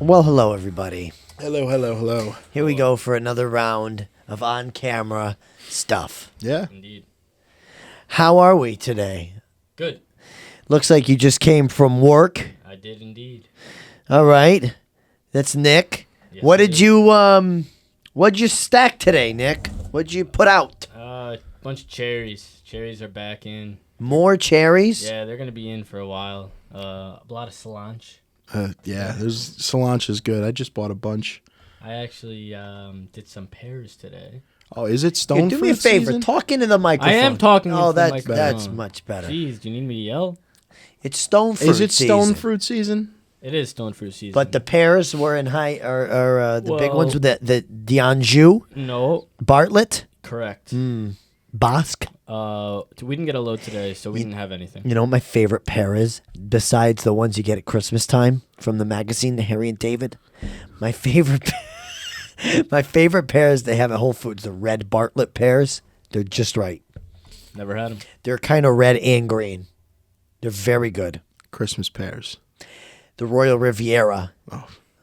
Well, hello, everybody. Hello, hello, hello. Here we go for another round of on-camera stuff. Yeah. Indeed. How are we today? Good. Looks like you just came from work. I did indeed. All right. That's Nick. Yes, What I did you what'd you stack today, Nick? What'd you put out? Bunch of cherries. Cherries are back in. More cherries? Yeah, they're gonna be in for a while. A lot of cilantro. There's cilantro is good. I just bought a bunch. I actually did some pears today. Oh, is it Here, stone do fruit me a favor. season? Talk into the microphone. I am talking Oh, into the that's microphone. much better. Jeez, do you need me to yell? It's stone fruit Is it stone season. fruit season? It is stone fruit season. But the pears were in high, or the big Well- ones with the D'Anjou, No, Bartlett, correct. Bosque. We didn't get a load today, so we didn't have anything. You know what my favorite pear is? Besides the ones you get at Christmas time from the magazine, Harry and David? My favorite my favorite pears they have at Whole Foods, the red Bartlett pears. They're just right. Never had them. They're kind of red and green. They're very good. Christmas pears. The Royal Riviera.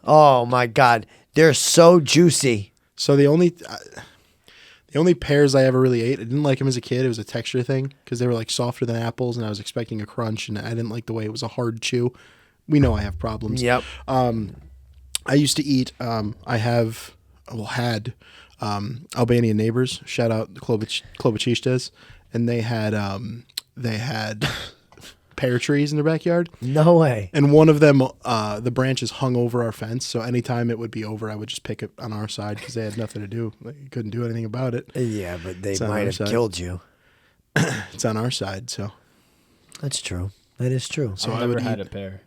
Oh my God. They're so juicy. So the only pears I ever really ate, I didn't like them as a kid. It was a texture thing because they were like softer than apples, and I was expecting a crunch, and I didn't like the way it was a hard chew. We know I have problems. Yep. I used to eat. Had Albanian neighbors. Shout out the Klobuchistas, and they had pear trees in their backyard. No way. And one of them, the branches hung over our fence. So anytime it would be over, I would just pick it on our side because they had nothing to do. They couldn't do anything about it. Yeah, but they It's on might our have side. killed you. It's on our side. So That's true. That is true. So I've I would never had eat- a pear.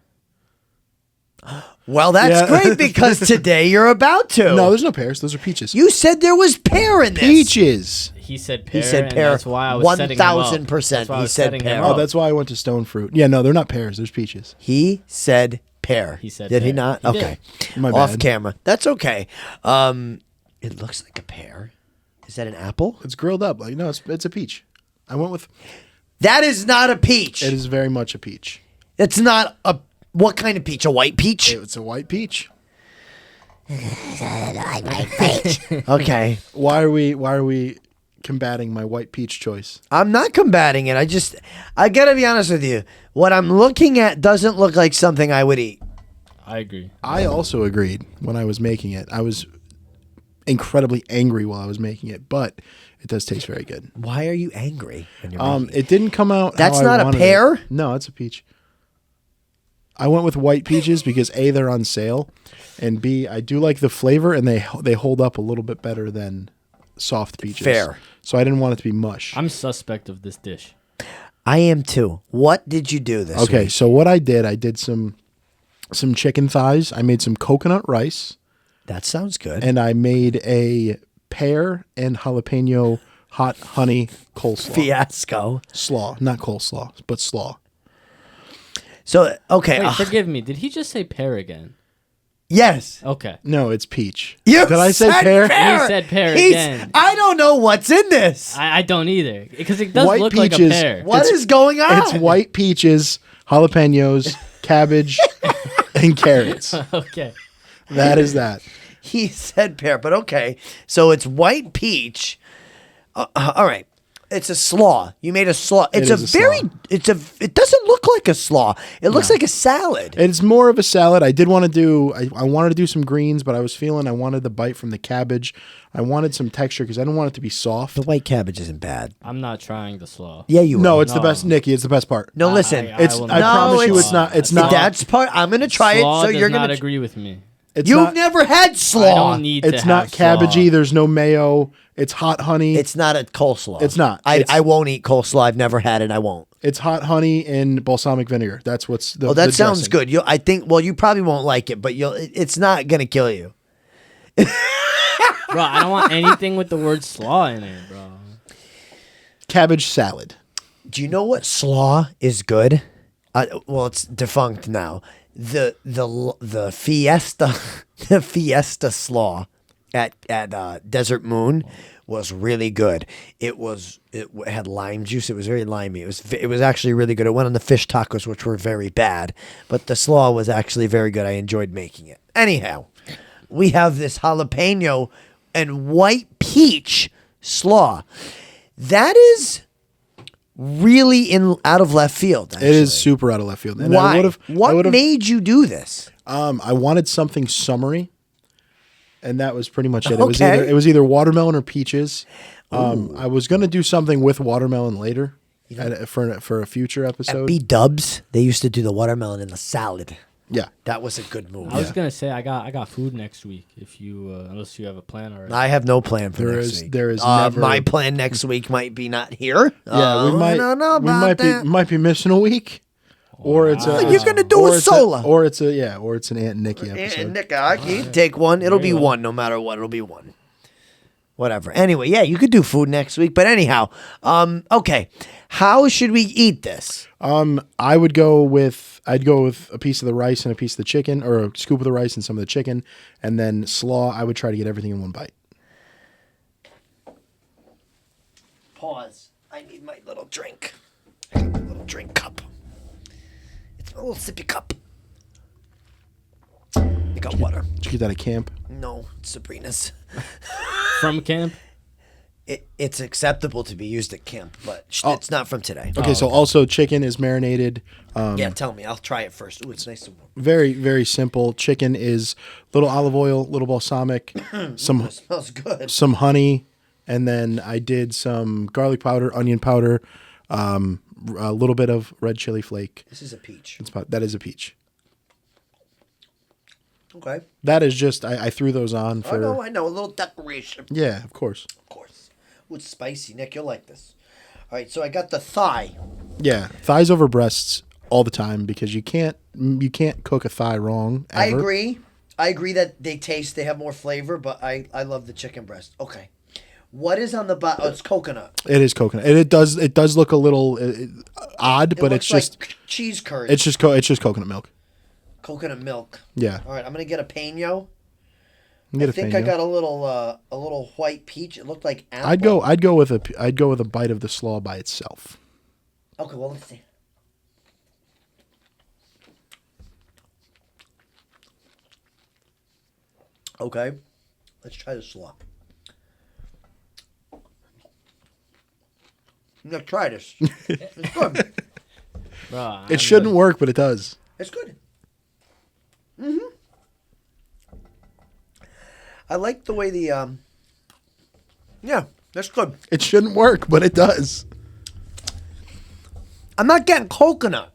Well, that's Yeah. great because today you're about to. no, there's no pears. Those are peaches. You said there was pear in this. Peaches. He said pear. He said and pear. That's why I was setting him up. 1000%. That's why I He was said setting him pear. Oh, up. that's why I went to stone fruit. Yeah, no, they're not pears. There's peaches. He said pear. He said Did he pear. not? He Okay. My Off bad. camera. That's okay. It looks like a pear. Is that an apple? It's grilled up. Like no, it's a peach. I went with. That is not a peach. It is very much a peach. It's not a. What kind of peach? A white peach? It's a white peach. Okay. Why are we combating my white peach choice? I'm not combating it. I gotta be honest with you. What I'm looking at doesn't look like something I would eat. I agree. I also agreed when I was making it. I was incredibly angry while I was making it, but it does taste very good. Why are you angry when you're making it? It didn't come out. That's how I not a wanted pear? it. No, it's a peach. I went with white peaches because A, they're on sale, and B, I do like the flavor, and they hold up a little bit better than soft peaches. Fair. So I didn't want it to be mush. I'm suspect of this dish. I am too. What did you do this Okay, week? so what I did some chicken thighs. I made some coconut rice, That sounds good. and I made a pear and jalapeno hot honey coleslaw. Fiasco. Slaw, not coleslaw, but slaw. So, okay. Wait, forgive me. Did he just say pear again? Yes. Okay. No, it's peach. You Did I say said pear? He said pear He's- again. I don't know what's in this. I don't either because it does White look like a peaches. pear. What It's- is going on? It's white peaches, jalapenos, cabbage, and carrots. Okay. That is that. He said pear, but okay. So it's white peach. All right. It's a slaw. You made a slaw. It's is a slaw. It doesn't look like a slaw. It looks like a salad. It's more of a salad. I did want to do. I wanted to do some greens, but I was feeling I wanted the bite from the cabbage. I wanted some texture because I didn't want it to be soft. The white cabbage isn't bad. I'm not trying the slaw. Yeah, you No, will. it's the No. best, Nikki. It's the best part. No, listen. It's. will I not. promise you, it's- it's not. It's Slaw- not. That's part. I'm going to try Slaw it. So does you're not going to. agree with me. It's You've not. never had I slaw. don't need It's to not have slaw. cabbagey. There's no mayo. It's hot honey. It's not a coleslaw. It's not. I It's- won't eat coleslaw. I've never had it. I won't. It's hot honey and balsamic vinegar. That's what's the. Oh, that the sounds dressing. good. I think. Well, you probably won't like it, but it's not going to kill you. Bro, I don't want anything with the word slaw in it, bro. Cabbage salad. Do you know what slaw is good? Well, it's defunct now. The Fiesta the Fiesta slaw at Desert Moon was really good. It had lime juice. It was very limey. It was actually really good. It went on the fish tacos, which were very bad, but the slaw was actually very good. I enjoyed making it. Anyhow, we have this jalapeno and white peach slaw. That is really out of left field. Actually. It is super out of left field. And Why? What made you do this? I wanted something summery, and that was pretty much it. Okay. It was either watermelon or peaches. I was gonna do something with watermelon later, for a future At episode. B Dubs, they used to do the watermelon in the salad. Yeah, That was a good move. I was gonna say I got food next week. If you unless you have a plan already. I have no plan for There next is- week. there is never- My plan next week might be not here. yeah. I don't know about that. might be missing a week, or it's a. You're gonna do or a it's solo. or it's an Aunt and Nikki episode. And Nick, I can take one. It'll be one no matter what. It'll be one. Whatever. Anyway, yeah, you could do food next week. But anyhow, okay. How should we eat this? I'd go with a piece of the rice and a piece of the chicken, or a scoop of the rice and some of the chicken, and then slaw. I would try to get everything in one bite. Pause. I need my little drink. I got my little drink cup. It's my little sippy cup. I got water. Did you get that at camp? No, it's Sabrina's. From camp. It's acceptable to be used at camp, but it's not from today. Okay, so also chicken is marinated. Yeah, tell me. I'll try it first. Ooh, it's nice and warm. Very, very simple. Chicken is little olive oil, little balsamic, some It smells good. some honey, and then I did some garlic powder, onion powder, a little bit of red chili flake. This is a peach. That is a peach. Okay. That is just I threw those on for. I know. A little decoration. Yeah, of course. Of course. Ooh, it's spicy. Nick, you'll like this. All right, so I got the thigh. Yeah, thighs over breasts all the time because you can't cook a thigh wrong. Ever. I agree that they have more flavor, but I love the chicken breast. Okay. What is on the bottom? Oh, it's coconut. It is coconut, and it does look a little odd, but it's looks just like cheese curd. it's just coconut milk. Coconut milk. Yeah. All right, I'm gonna get a peno. Get I think I got a little white peach. It looked like apple. I'd go with a bite of the slaw by itself. Okay, well let's see. Okay, let's try the slaw. I'm gonna try this. It's good. Bro, It shouldn't work, but it does. It's good. I like the way the yeah, that's good. It shouldn't work, but it does. I'm not getting coconut.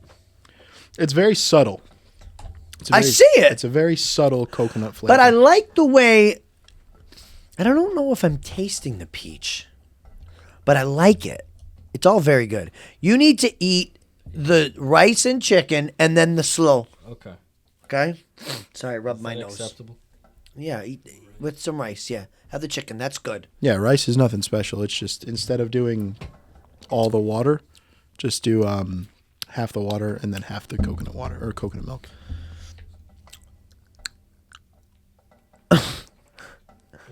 It's very subtle. I see it. It's a very subtle coconut flavor. But I like the way, and I don't know if I'm tasting the peach, but I like it. It's all very good. You need to eat the rice and chicken and then the slaw. Okay. Okay? Sorry, I rubbed my Is that nose. acceptable? Yeah, eat with some rice. Yeah. Have the chicken. That's good. Yeah, rice is nothing special. It's just instead of doing all the water, just do half the water and then half the coconut water or coconut milk.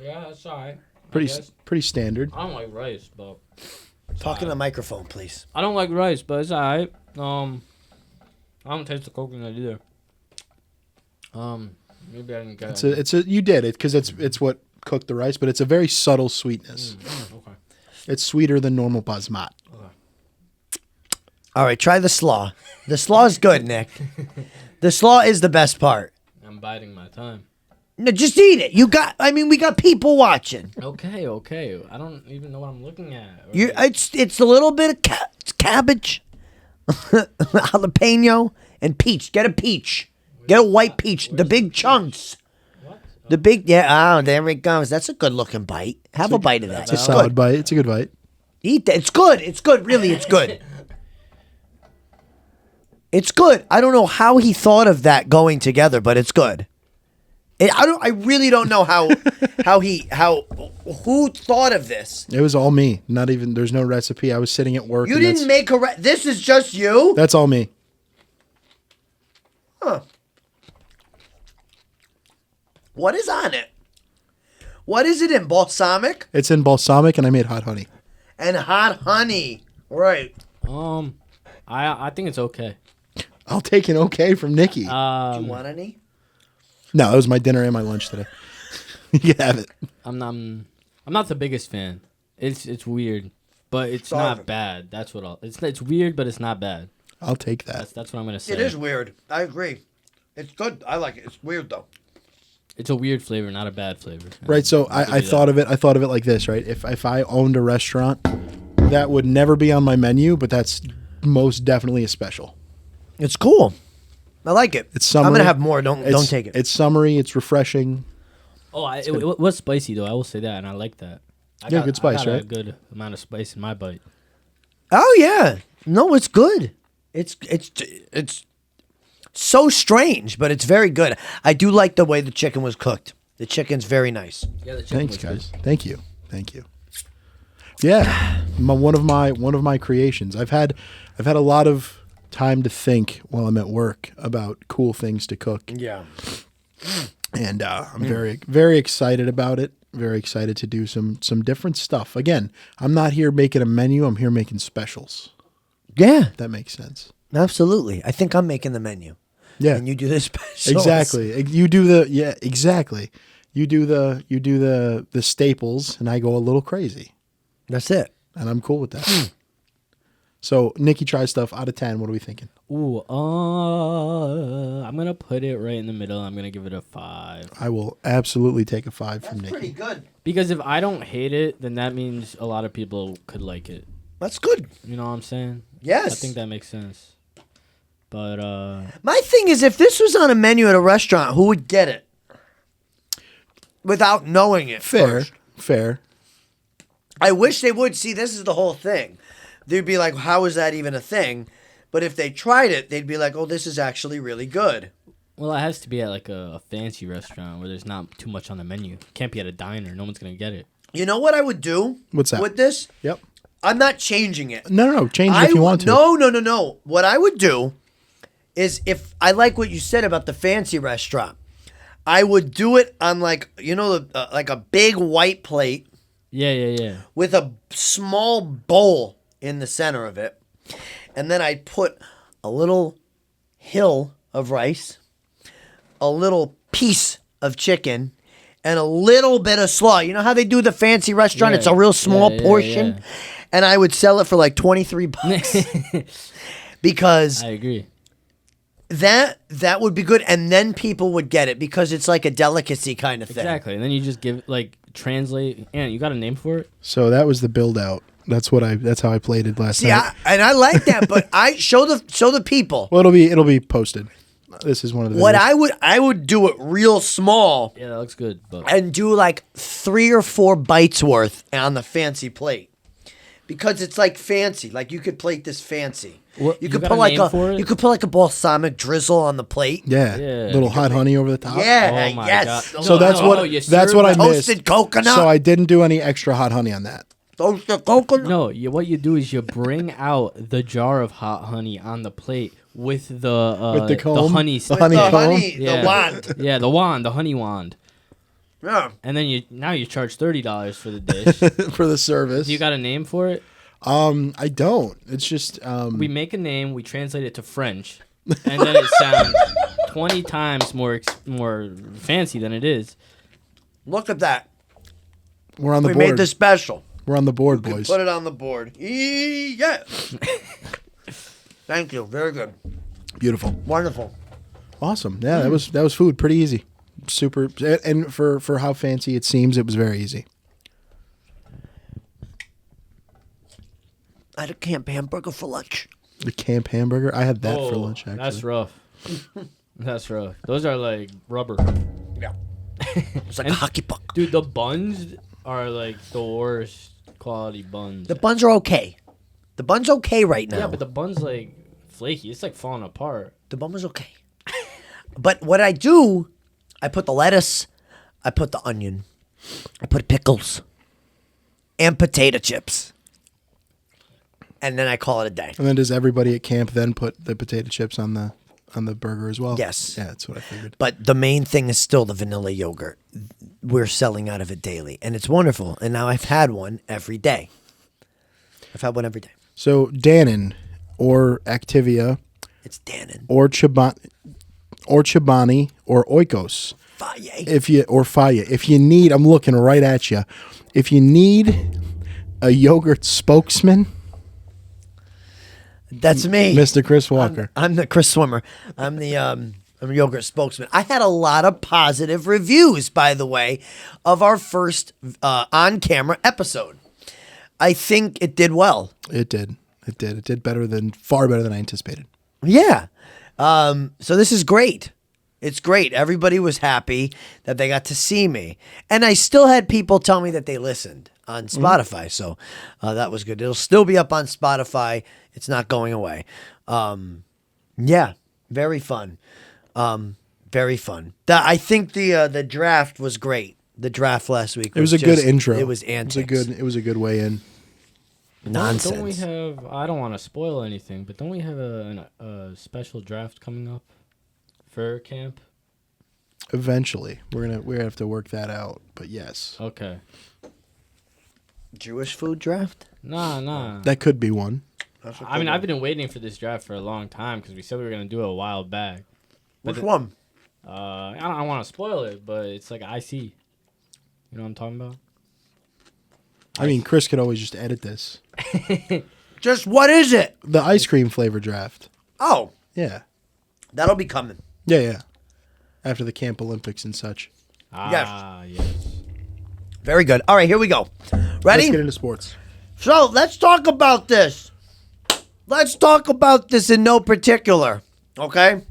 Yeah, that's alright. Pretty standard. I don't like rice, but Talk in the microphone, please. I don't like rice, but it's alright. I don't taste the coconut either. Maybe I didn't get it. You did it because it's what cooked the rice, but it's a very subtle sweetness. Okay. It's sweeter than normal basmat. All right, try the slaw. The slaw is good, Nick. The slaw is the best part. I'm biding my time. No, just eat it. We got people watching. Okay. I don't even know what I'm looking at. It's a little bit of it's cabbage, jalapeno, and peach. Get a peach. Get a white peach. The big chunks. What? The big, yeah. Oh, there it goes. That's a good looking bite. Have a bite of that. It's a solid bite. It's a good bite. Eat that. It's good. It's good. Really, it's good. It's good. I don't know how he thought of that going together, but it's good. I really don't know who thought of this. It was all me. Not even. There's no recipe. I was sitting at work. You didn't make this is just you? That's all me. Huh. What is on it? What is it in balsamic It's in balsamic, and I made hot honey. and hot honey? Right. I think it's okay. I'll take an okay from Nikki. Do you want any? No, it was my dinner and my lunch today. You can have it. I'm not the biggest fan. It's weird, but it's Sorry. not bad. That's what I'll. It's weird, but it's not bad. I'll take that. That's what I'm gonna say. It is weird. I agree. It's good. I like it. It's weird though. It's a weird flavor, not a bad flavor. Right. So I thought of it. I thought of it like this. Right. If I owned a restaurant, that would never be on my menu, but that's most definitely a special. It's cool. I like it. It's summery. I'm gonna have more. Don't take it. It's summery. It's refreshing. Oh, it was spicy though. I will say that, and I like that. Good spice, I got right? A good amount of spice in my bite. Oh yeah. No, it's good. It's so strange, but it's very good. I do like the way the chicken was cooked. The chicken's very nice. Yeah, the chicken Thanks, was good. guys. Thank you. Yeah, one of my creations. I've had a lot of time to think while I'm at work about cool things to cook, Yeah. and I'm very excited about it. Very excited to do some different stuff. Again, I'm not here making a menu. I'm here making specials. Yeah. If that makes sense. Absolutely. I think I'm making the menu. Yeah. And you do the specials. Exactly. You do the exactly. You do the staples, and I go a little crazy, That's it. and I'm cool with that. So Nikki tries stuff out of 10. What are we thinking? Ooh, I'm gonna put it right in the middle. I'm gonna give it a 5. I will absolutely take a 5 from That's Nikki. pretty good. Because if I don't hate it, then that means a lot of people could like it. That's good. You know what I'm saying? Yes. I think that makes sense. But My thing is, if this was on a menu at a restaurant, who would get it without knowing it? first? Fair. I wish they would. See, this is the whole thing. They'd be like, how is that even a thing? But if they tried it, they'd be like, oh, this is actually really good. well, it has to be at like a fancy restaurant where there's not too much on the menu. It can't be at a diner. No one's gonna get it. You know what I would do? What's that? With this? Yep. I'm not changing it. No. Change it if you want to. No. What I would do is, if I like what you said about the fancy restaurant, I would do it on like a big white plate Yeah. with a small bowl in the center of it, and then I'd put a little hill of rice, a little piece of chicken, and a little bit of slaw. You know how they do the fancy restaurant? Yeah. It's a real small Yeah, portion. yeah. And I would sell it for like $23 because I agree. that would be good, and then people would get it because it's like a delicacy kind of thing. Exactly. And then you just translate. And you got a name for it? So that was the build out. That's how I played it last See, night. I like that, but I show the people. Well, it'll be posted. This is one of the What videos. I would do it real small Yeah, that looks good. But and do like 3 or 4 bites worth on the fancy plate. Because it's like fancy. Like you could plate this fancy. What- You you could got put a like name for it? you could put like a balsamic drizzle on the plate. Yeah. Yeah. Little hot honey over the top. Yeah, Oh my yes. God. So that's No, what you that's serve what I the missed. toasted coconut. So I didn't do any extra hot honey on that. Toasted coconut. no, what you do is you bring out the jar of hot honey on the plate with the comb? honey. The honey the comb? honey, Yeah. the wand. Yeah, the wand, the honey wand. Yeah. And then you charge $30 for the dish. For the service. You got a name for it? I don't. It's just We make a name, we translate it to French, and then it sounds 20 times more fancy than it is. Look at that. we're on the We board. made this special. We're on the board, We boys. put it on the board. Yes. Thank you. Very good. Beautiful. Wonderful. Awesome. Yeah, that was food. Pretty easy. Super. And for how fancy it seems, it was very easy. I had a camp hamburger for lunch. The camp hamburger. I had that for Oh, lunch. Actually, That's rough. That's rough. Those are like rubber. Yeah. It's like a hockey puck. Dude, the buns are like the worst quality buns. The buns are okay. The bun's okay right now. Yeah, but the bun's like flaky. It's like falling apart. The bun was okay. But what I do, I put the lettuce, I put the onion, I put pickles, and potato chips. And then I call it a day. and then does everybody at camp then put the potato chips on the burger as well? Yes. Yeah, that's what I figured. But the main thing is still the vanilla yogurt. we're selling out of it daily, and it's wonderful. And now I've had one every day. I've had one every day. So Dannon or Activia It's Dannon. or Chobani or Oikos. Faye. Faya. If you need, I'm looking right at you. If you need a yogurt spokesman, That's me. Mr. Chris Walker. I'm the Chris Swimmer. I'm the yogurt spokesman. I had a lot of positive reviews, by the way, of our first on-camera episode. I think it did well. It did. It did far better than I anticipated. Yeah. So this is great. It's great. Everybody was happy that they got to see me. And I still had people tell me that they listened on Spotify. So that was good. It'll still be up on Spotify. It's not going away. Yeah. Very fun. Very fun. I think the draft was great. The draft last week. It was a good intro. It was antics. It was a good way in. Nonsense. Don't we have? I don't want to spoil anything, but don't we have a special draft coming up for camp? Eventually, we're gonna have to work that out. But yes, Okay. Jewish food draft? Nah. that could be one. I mean, I've been waiting for this draft for a long time because we said we were gonna do it a while back. Which one? I don't want to spoil it, but it's like IC. You know what I'm talking about? I mean, Chris could always just edit this. Just what is it? The ice cream flavor draft. Oh, Yeah, that'll be coming. yeah. After the Camp Olympics and such. Yes. Very good. All right, here we go. Ready? Let's get into sports. So let's talk about this. Let's talk about this in no particular. Okay?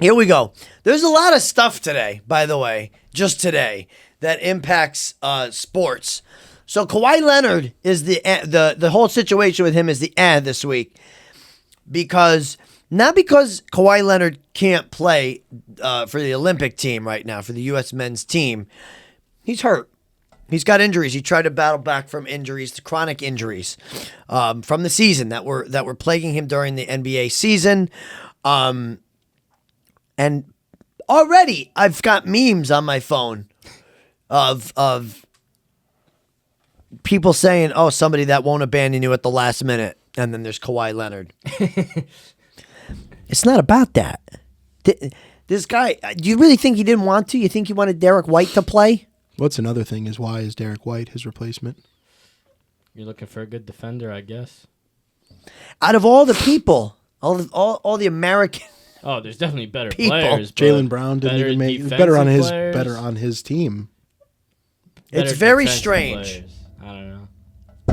Here we go. There's a lot of stuff today, by the way, just today, that impacts sports. So Kawhi Leonard is the whole situation with him is the this week. Not because Kawhi Leonard can't play for the Olympic team right now, for the U.S. men's team. He's hurt. He's got injuries. He tried to battle back from injuries, to chronic injuries from the season that were plaguing him during the NBA season. And already I've got memes on my phone of people saying, "Oh, somebody that won't abandon you at the last minute," and then there's Kawhi Leonard. It's not about that. This guy, do you really think he didn't want to? You think he wanted Derek White to play? What's another thing is why is Derek White his replacement? You're looking for a good defender, I guess. Out of all the people, all the American, Oh, there's definitely better People. players. but Jalen Brown didn't better even make defensive better on his team. better it's very defensive strange. players. I don't know.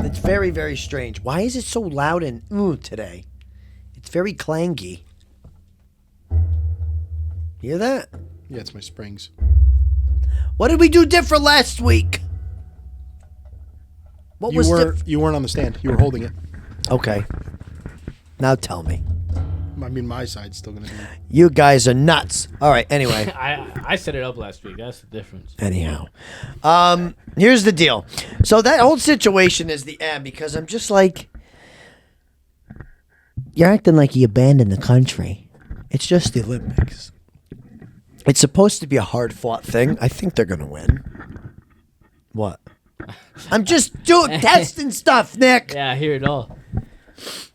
It's very, very strange. Why is it so loud and today? It's very clangy. Hear that? Yeah, it's my springs. What did we do different last week? What was You weren't on the stand. You were holding it. Okay. Now tell me. I mean, my side's still gonna be. You guys are nuts. All right. Anyway. I set it up last week. That's the difference. Anyhow, here's the deal. So that whole situation is the end because I'm just like, you're acting like you abandoned the country. It's just the Olympics. It's supposed to be a hard-fought thing. I think they're gonna win. What? I'm just testing stuff, Nick. Yeah, I hear it all.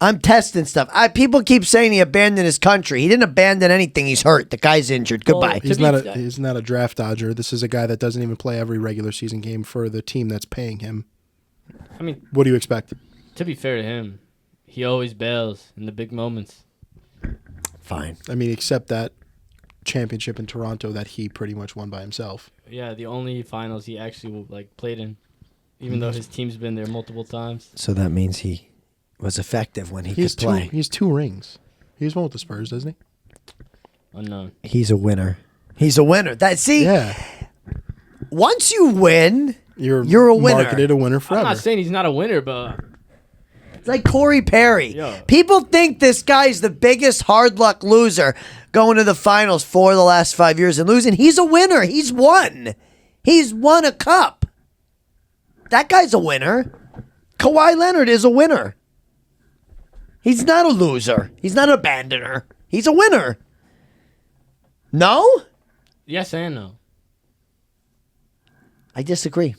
I'm testing stuff. People keep saying he abandoned his country. He didn't abandon anything. He's hurt. The guy's injured. Goodbye. He's not a draft dodger. This is a guy that doesn't even play every regular season game for the team that's paying him. I mean, What do you expect? to be fair to him, he always bails in the big moments. Fine. I mean, except that championship in Toronto that he pretty much won by himself. Yeah, the only finals he actually played in, even though his team's been there multiple times. So that means he was effective when he He's could play. He has 2 rings. He has one with the Spurs, doesn't he? Unknown. He's a winner. He's a winner. Yeah. Once you win, You're a winner. Marketed a winner forever. I'm not saying he's not a winner, but it's like Corey Perry. Yeah. People think this guy's the biggest hard luck loser going to the finals for the last 5 years and losing. He's a winner. He's won. He's won a cup. That guy's a winner. Kawhi Leonard is a winner. He's not a loser. He's not an abandoner. He's a winner. No? yes and no. I disagree.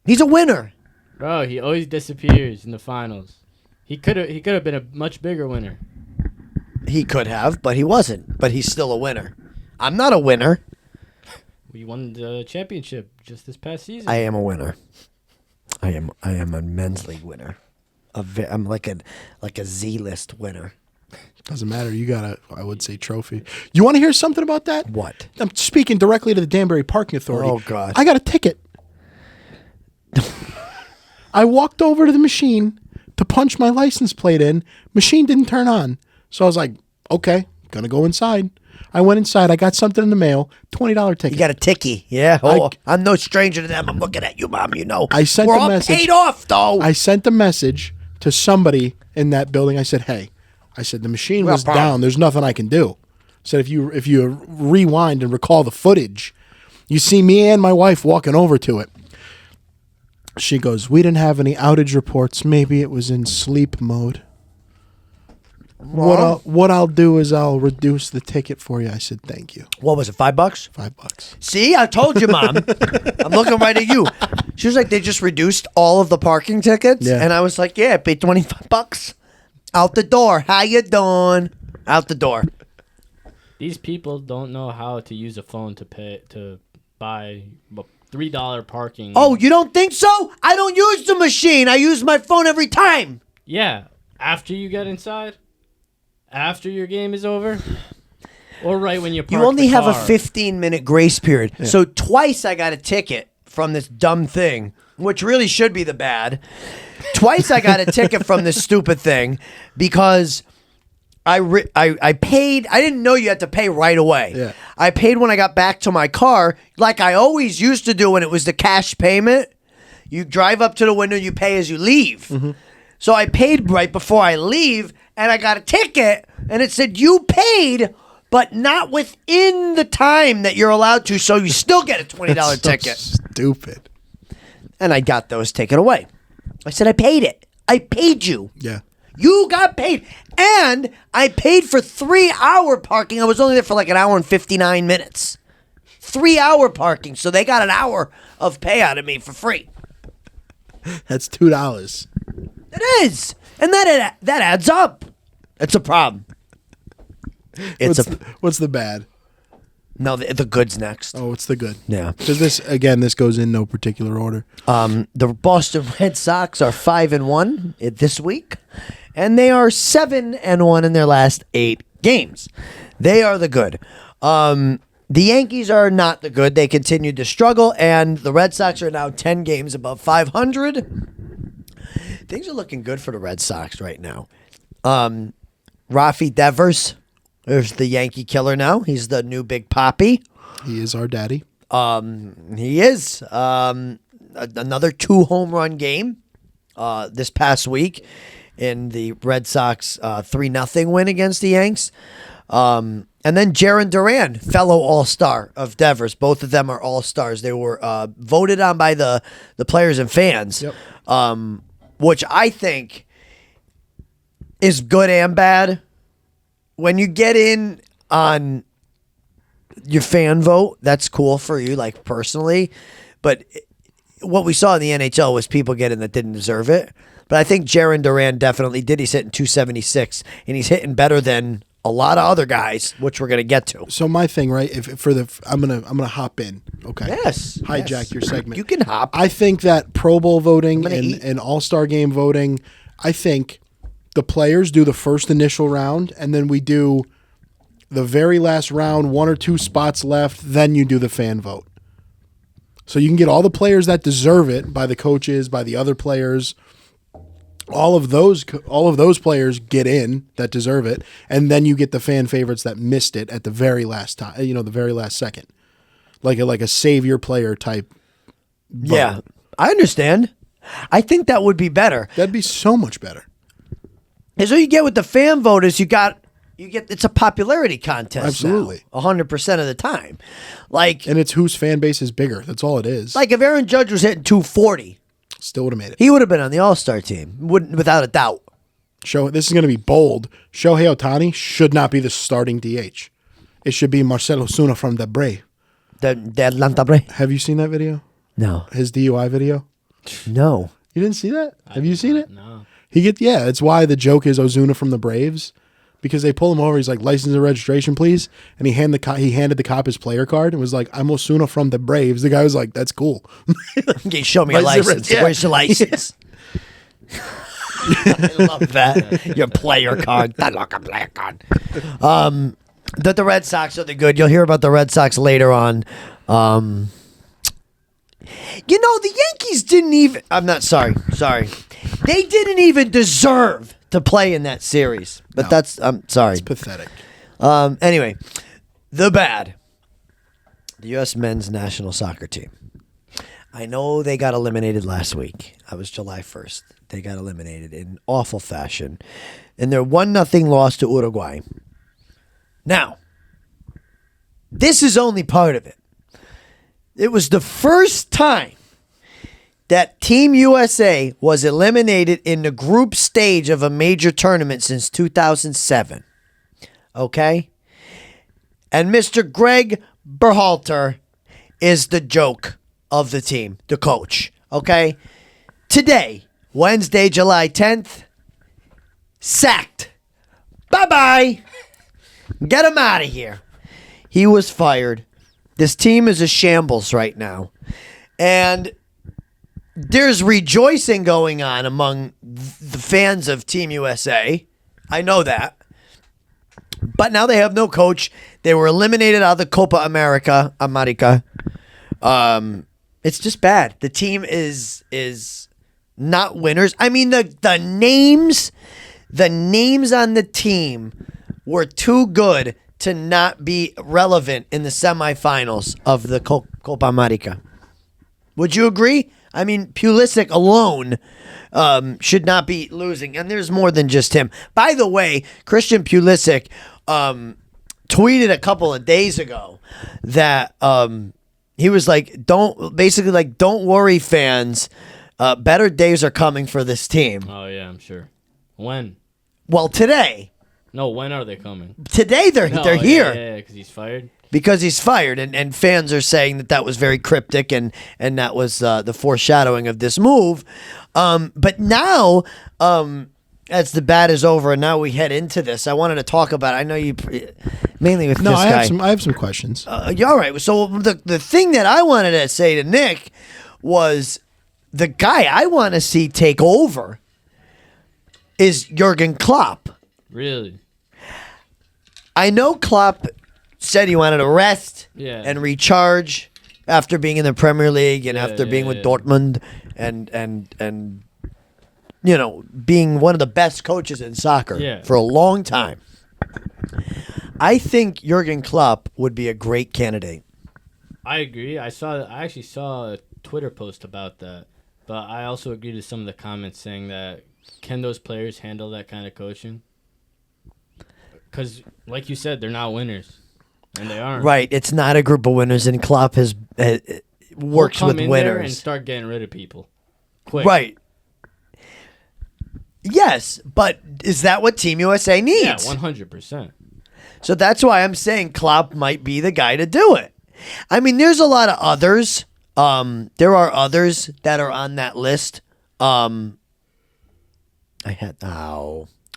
He's a winner. Bro, he always disappears in the finals. He could have been a much bigger winner. He could have, but he wasn't. But he's still a winner. I'm not a winner. We won the championship just this past season. I am a winner. I am a men's league winner. I'm like a Z-list winner. Doesn't matter. You got a, I would say, trophy. You want to hear something about that? What? I'm speaking directly to the Danbury Parking Authority. Oh, God. I got a ticket. I walked over to the machine to punch my license plate in. Machine didn't turn on. So I was like, okay, gonna go inside. I went inside. I got something in the mail. $20 ticket. You got a ticky. Yeah. Oh, I'm no stranger to them. I'm looking at you, Mom. You know. I sent We're a all message. paid off, though. I sent a message to somebody in that building. I said, hey, the machine was Well, down. There's nothing I can do. I said, if you rewind and recall the footage, you see me and my wife walking over to it. She goes, we didn't have any outage reports. Maybe it was in sleep mode. What I'll do is I'll reduce the ticket for you. I said, thank you. What was it, $5? $5. See, I told you, Mom. I'm looking right at you. She was like, they just reduced all of the parking tickets, Yeah. and I was like, yeah, I paid $25. Out the door. How you doing? Out the door. These people don't know how to use a phone to buy $3 parking. Oh, you don't think so? I don't use the machine. I use my phone every time. Yeah, after you get inside, after your game is over, or right when you park You only the have a car. 15-minute grace period. So twice I got a ticket from this dumb thing, which really should be the bad. Twice I got a ticket from this stupid thing because I paid. I didn't know you had to pay right away. Yeah. I paid when I got back to my car, like I always used to do when it was the cash payment. You drive up to the window, you pay as you leave. Mm-hmm. So I paid right before I leave, and I got a ticket, and it said you paid, but not within the time that you're allowed to, so you still get a $20 That's so ticket. stupid. And I got those taken away. I said, I paid it. I paid you. Yeah. You got paid. And I paid for 3-hour parking. I was only there for like an hour and 59 minutes. 3-hour parking. So they got an hour of pay out of me for free. That's $2. It is. And that adds up. It's a problem. What's the bad? No, the good's next. Oh, it's the good. Yeah. Because this goes in no particular order. The Boston Red Sox are 5-1 this week, and they are 7-1 in their last 8 games. They are the good. The Yankees are not the good. They continued to struggle, and the Red Sox are now 10 games above 500. Things are looking good for the Red Sox right now. Rafi Devers, there's the Yankee killer now. He's the new Big Papi. He is our daddy. He is. Another 2-home run game this past week in the Red Sox 3-0 win against the Yanks. And then Jaron Duran, fellow All-Star of Devers. Both of them are All-Stars. They were voted on by the players and fans, which I think is good and bad. When you get in on your fan vote, that's cool for you, like personally. But what we saw in the NHL was people getting that didn't deserve it. But I think Jaron Duran definitely did. He's hitting .276, and he's hitting better than a lot of other guys, which we're gonna get to. So my thing, right? I'm gonna hop in. Okay. Yes. Hijack yes. your segment. You can hop. I think that Pro Bowl voting gonna eat. and All-Star game voting, I think the players do the first initial round, and then we do the very last round, 1 or 2 spots left, then you do the fan vote. So you can get all the players that deserve it by the coaches, by the other players. All of those players get in that deserve it, and then you get the fan favorites that missed it at the very last time, the very last second. Like a savior player type vote. Yeah, I understand. I think that would be better. That'd be so much better. Is what you get with the fan vote is you get it's a popularity contest. Absolutely. 100% of the time. Like And it's whose fan base is bigger. That's all it is. like if Aaron Judge was hitting 240, Still would have made it. he would have been on the All-Star team, without a doubt. This is going to be bold. Shohei Ohtani should not be the starting DH. It should be Marcelo Zuna from the Bray. The Atlanta Braves. Have you seen that video? No. His DUI video. No. You didn't see that? Have you seen it? No. It's why the joke is Ozuna from the Braves, because they pull him over. He's like, license and registration, please. And he handed the cop his player card and was like, I'm Ozuna from the Braves. The guy was like, that's cool. Okay, show me your license. Yeah. Where's your license? I love that. Your player card. That like a player card. The Red Sox are the good. You'll hear about the Red Sox later on. The Yankees didn't even. I'm not sorry. They didn't even deserve to play in that series. But No. I'm sorry. It's pathetic. Anyway, the bad. The U.S. men's national soccer team. I know they got eliminated last week. I was July 1st. They got eliminated in awful fashion. And their 1-0 loss to Uruguay. Now, this is only part of it. It was the first time that Team USA was eliminated in the group stage of a major tournament since 2007. Okay? And Mr. Greg Berhalter is the joke of the team, the coach. Okay? Today, Wednesday, July 10th, sacked. Bye-bye. Get him out of here. He was fired. This team is a shambles right now. And there's rejoicing going on among the fans of Team USA. I know that. But now they have no coach. They were eliminated out of the Copa America. It's just bad. The team is not winners. I mean, the names on the team were too good to not be relevant in the semifinals of the Copa America. Would you agree? I mean, Pulisic alone should not be losing, and there's more than just him. By the way, Christian Pulisic tweeted a couple of days ago that he was like, don't worry, fans. Better days are coming for this team. Oh, yeah, I'm sure. When? Well, today. No, when are they coming? Today they're here. Yeah, because he's fired. Because he's fired, and fans are saying that was very cryptic, and that was the foreshadowing of this move. But now, as the bad is over, and now we head into this, I wanted to talk about. I know you mainly with this guy. I have some questions. All right. So the thing that I wanted to say to Nick was the guy I want to see take over is Jurgen Klopp. Really? I know Klopp said he wanted to rest and recharge after being in the Premier League and after being with Dortmund and being one of the best coaches in soccer for a long time. I think Jurgen Klopp would be a great candidate. I agree. I actually saw a Twitter post about that, but I also agree to some of the comments saying that can those players handle that kind of coaching? Because, like you said, they're not winners, and they aren't. Right, it's not a group of winners, and Klopp works with in winners there and start getting rid of people, quick. Right. Yes, but is that what Team USA needs? Yeah, 100%. So that's why I'm saying Klopp might be the guy to do it. I mean, there's a lot of others. There are others that are on that list.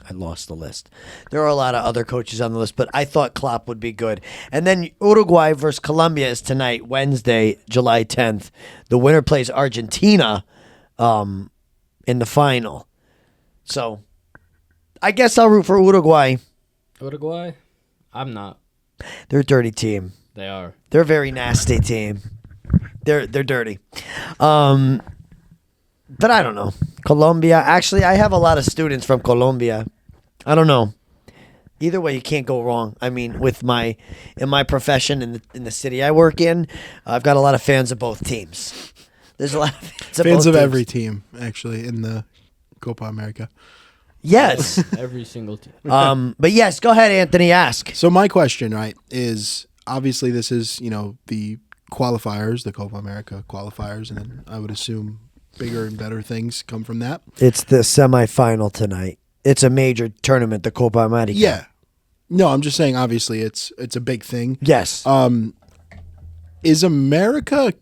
I lost the list. There are a lot of other coaches on the list, but I thought Klopp would be good. And then Uruguay versus Colombia is tonight, Wednesday, July 10th. The winner plays Argentina in the final. So I guess I'll root for Uruguay. Uruguay? I'm not. They're a dirty team. They are. They're a very nasty team. They're dirty. But I don't know. Colombia. Actually, I have a lot of students from Colombia. I don't know. Either way, you can't go wrong. I mean, in my profession in the city I work in, I've got a lot of fans of both teams. There's a lot of fans of every team, actually, in the Copa America. Yes. Every single team. But yes, go ahead, Anthony, ask. So my question, right, is obviously this is, the qualifiers, the Copa America qualifiers, and then I would assume bigger and better things come from that. It's the semifinal tonight. It's a major tournament, the Copa America. Yeah. No, I'm just saying, obviously, it's a big thing. Yes. Is America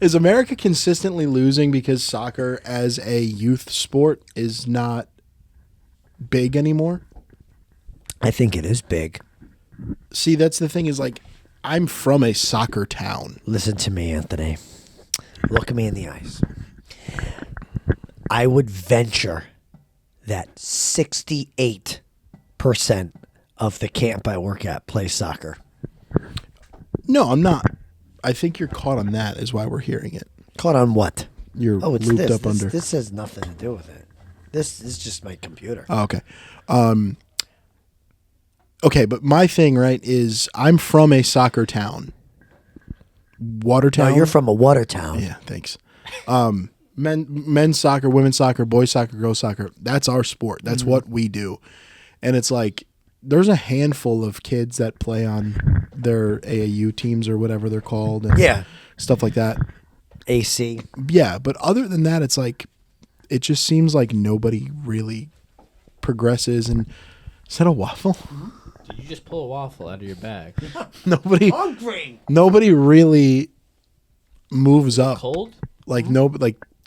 Is America consistently losing because soccer as a youth sport is not big anymore? I think it is big. See, that's the thing is like, I'm from a soccer town. Listen to me, Anthony. Look at me in the eyes. I would venture that 68% of the camp I work at plays soccer. No, I'm not. I think you're caught on that is why we're hearing it. Caught on what? You're Oh, it's looped this. up This, under. this has nothing to do with it. This is just my computer. Oh, okay. Okay, but my thing, right, is I'm from a soccer town. Watertown. No, you're from a water town. Yeah, thanks. Men's soccer, women's soccer, boys soccer, girls soccer. That's our sport. That's what we do. And it's like there's a handful of kids that play on their AAU teams or whatever they're called. And Yeah. stuff like that. AC. Yeah, but other than that, it's like it just seems like nobody really progresses. And is that a waffle? Did you just pull a waffle out of your bag? Nobody really moves up. Cold? Like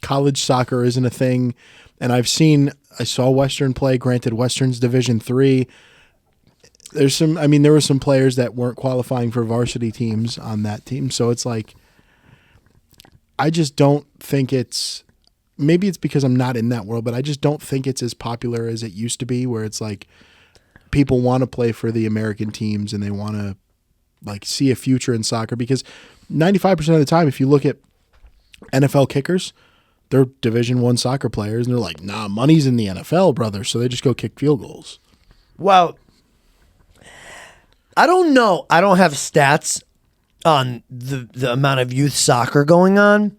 college soccer isn't a thing. And I saw Western play. Granted, Western's Division III. There were some players that weren't qualifying for varsity teams on that team. So it's like, I just don't think maybe it's because I'm not in that world, but I just don't think it's as popular as it used to be, where it's like people want to play for the American teams and they want to like see a future in soccer, because 95% of the time, if you look at NFL kickers, they're Division I soccer players, and they're like, nah, money's in the NFL, brother. So they just go kick field goals. Well, I don't know. I don't have stats on the amount of youth soccer going on,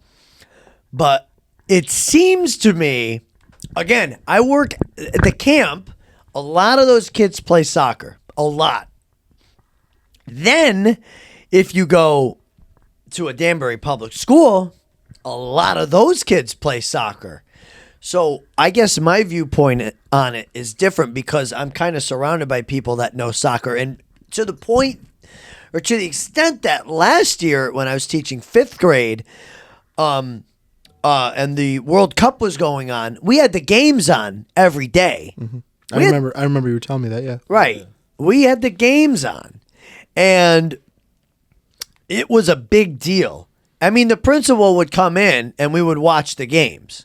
but it seems to me, again, I work at the camp. A lot of those kids play soccer. A lot. Then, if you go to a Danbury public school, a lot of those kids play soccer. So I guess my viewpoint on it is different because I'm kind of surrounded by people that know soccer. And to the point, or to the extent that last year when I was teaching fifth grade, and the World Cup was going on, we had the games on every day. Mm-hmm. I remember you were telling me that, yeah. Right. We had the games on. And it was a big deal. I mean, the principal would come in and we would watch the games.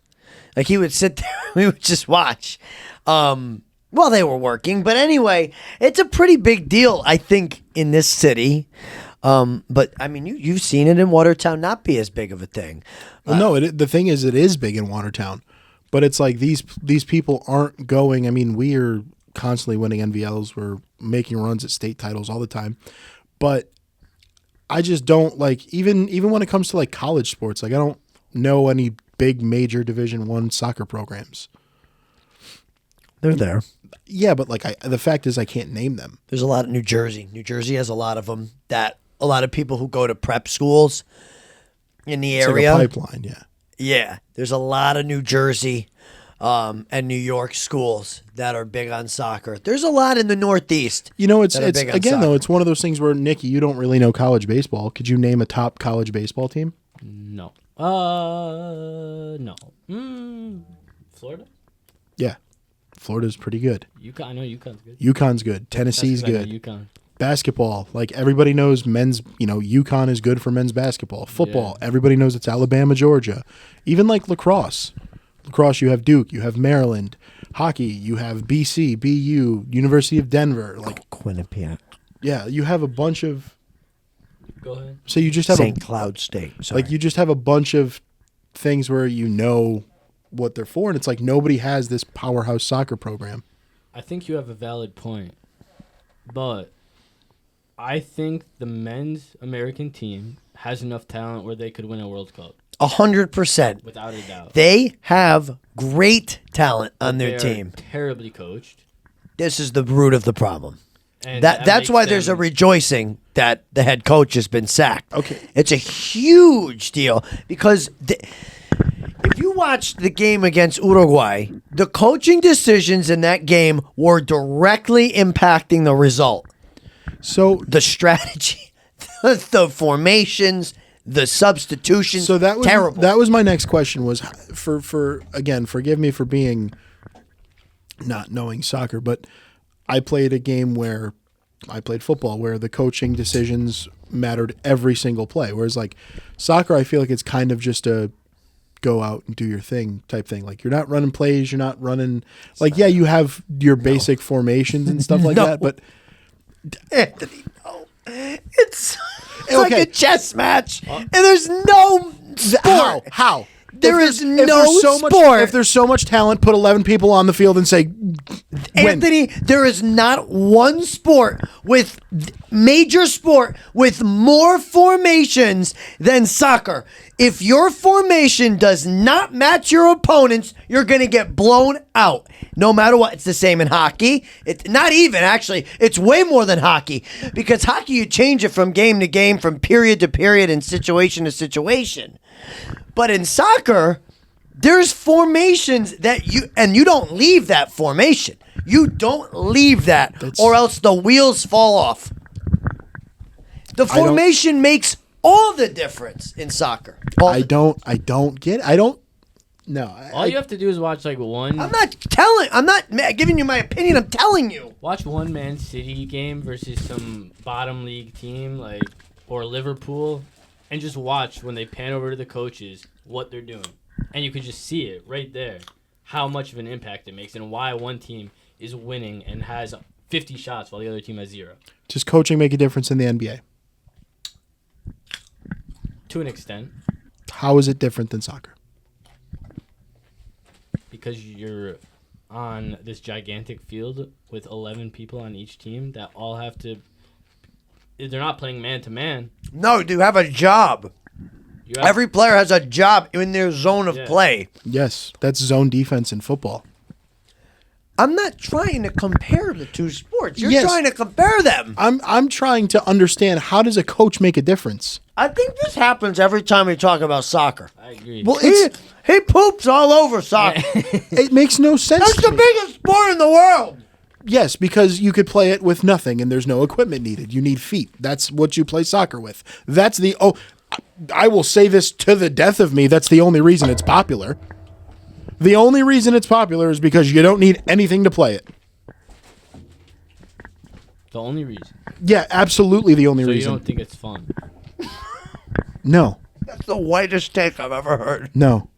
Like he would sit there, we would just watch while they were working. But anyway, it's a pretty big deal, I think, in this city. But I mean, you've seen it in Watertown not be as big of a thing. Well, no, the thing is, it is big in Watertown, but it's like these people aren't going. I mean, we are constantly winning NVLs. We're making runs at state titles all the time, but I just don't like even when it comes to like college sports. Like I don't know any big major Division I soccer programs. They're there. Yeah, but like the fact is, I can't name them. There's a lot of New Jersey. New Jersey has a lot of them. That a lot of people who go to prep schools in the area. Like a pipeline, yeah. Yeah, there's a lot of New Jersey and New York schools that are big on soccer. There's a lot in the Northeast. You know, it's big on again soccer. though, it's one of those things where Nikki, you don't really know college baseball. Could you name a top college baseball team? No. No. Florida? Yeah, Florida's pretty good. UConn. I know UConn's good. UConn's good. Tennessee's good. UConn. Basketball, like everybody knows men's, UConn is good for men's basketball. Football, Yeah. everybody knows it's Alabama, Georgia. Even like lacrosse. Lacrosse, you have Duke, you have Maryland. Hockey, you have BC, BU, University of Denver. Like, Quinnipiac. yeah, you have a bunch of. Go ahead. So you just have St. Cloud State. Sorry. like you just have a bunch of things where you know what they're for, and it's like nobody has this powerhouse soccer program. I think you have a valid point, but I think the men's American team has enough talent where they could win a World Cup 100%. without a doubt. They have great talent on They their are team. terribly coached. This is the root of the problem. And That's makes why there's a them- rejoicing that the head coach has been sacked. Okay. It's a huge deal because if you watched the game against Uruguay, the coaching decisions in that game were directly impacting the result. So The strategy, the formations, The substitution's So that was terrible. That was my next question. Was for again, forgive me for being not knowing soccer, but I played a game where I played football where the coaching decisions mattered every single play. Whereas like soccer, I feel like it's kind of just a go out and do your thing type thing. Like you're not running plays, you're not running like yeah, you have your basic formations and stuff like No. that, but Anthony, no. It's like Okay. a chess match, and there's no sport. how? There If is there's- if no there's so sport. Much, if there's so much talent, put 11 people on the field and say, win. Anthony, there is not one sport with major sport with more formations than soccer. If your formation does not match your opponents, you're going to get blown out. No matter what. It's the same in hockey. It's not even, actually. It's way more than hockey. Because hockey, you change it from game to game, from period to period, and situation to situation. But in soccer, there's formations that you don't leave that formation. You don't leave that, or else the wheels fall off. The formation makes all the difference in soccer. I don't get it. I don't. No. All you have to do is watch like one. I'm not giving you my opinion. I'm telling you. Watch one Man City game versus some bottom league team like or Liverpool, and just watch when they pan over to the coaches what they're doing, and you can just see it right there, how much of an impact it makes, and why one team is winning and has 50 shots while the other team has 0. Does coaching make a difference in the NBA? To an extent, How is it different than soccer? because you're on this gigantic field with 11 people on each team that all have to. They're not playing man to man. No, you have a job. Every player has a job in their zone of play. Yes, that's zone defense in football. I'm not trying to compare the two sports. You're Yes. trying to compare them. I'm trying to understand, how does a coach make a difference? I think this happens every time we talk about soccer. I agree. Well, He poops all over soccer. it makes no sense. That's to the me. biggest sport in the world. Yes, because you could play it with nothing and there's no equipment needed. You need feet. That's what you play soccer with. That's the I will say this to the death of me, that's the only reason it's popular. The only reason it's popular is because you don't need anything to play it. The only reason. Yeah, absolutely the only So you reason. don't think it's fun? No. That's the whitest take I've ever heard. No.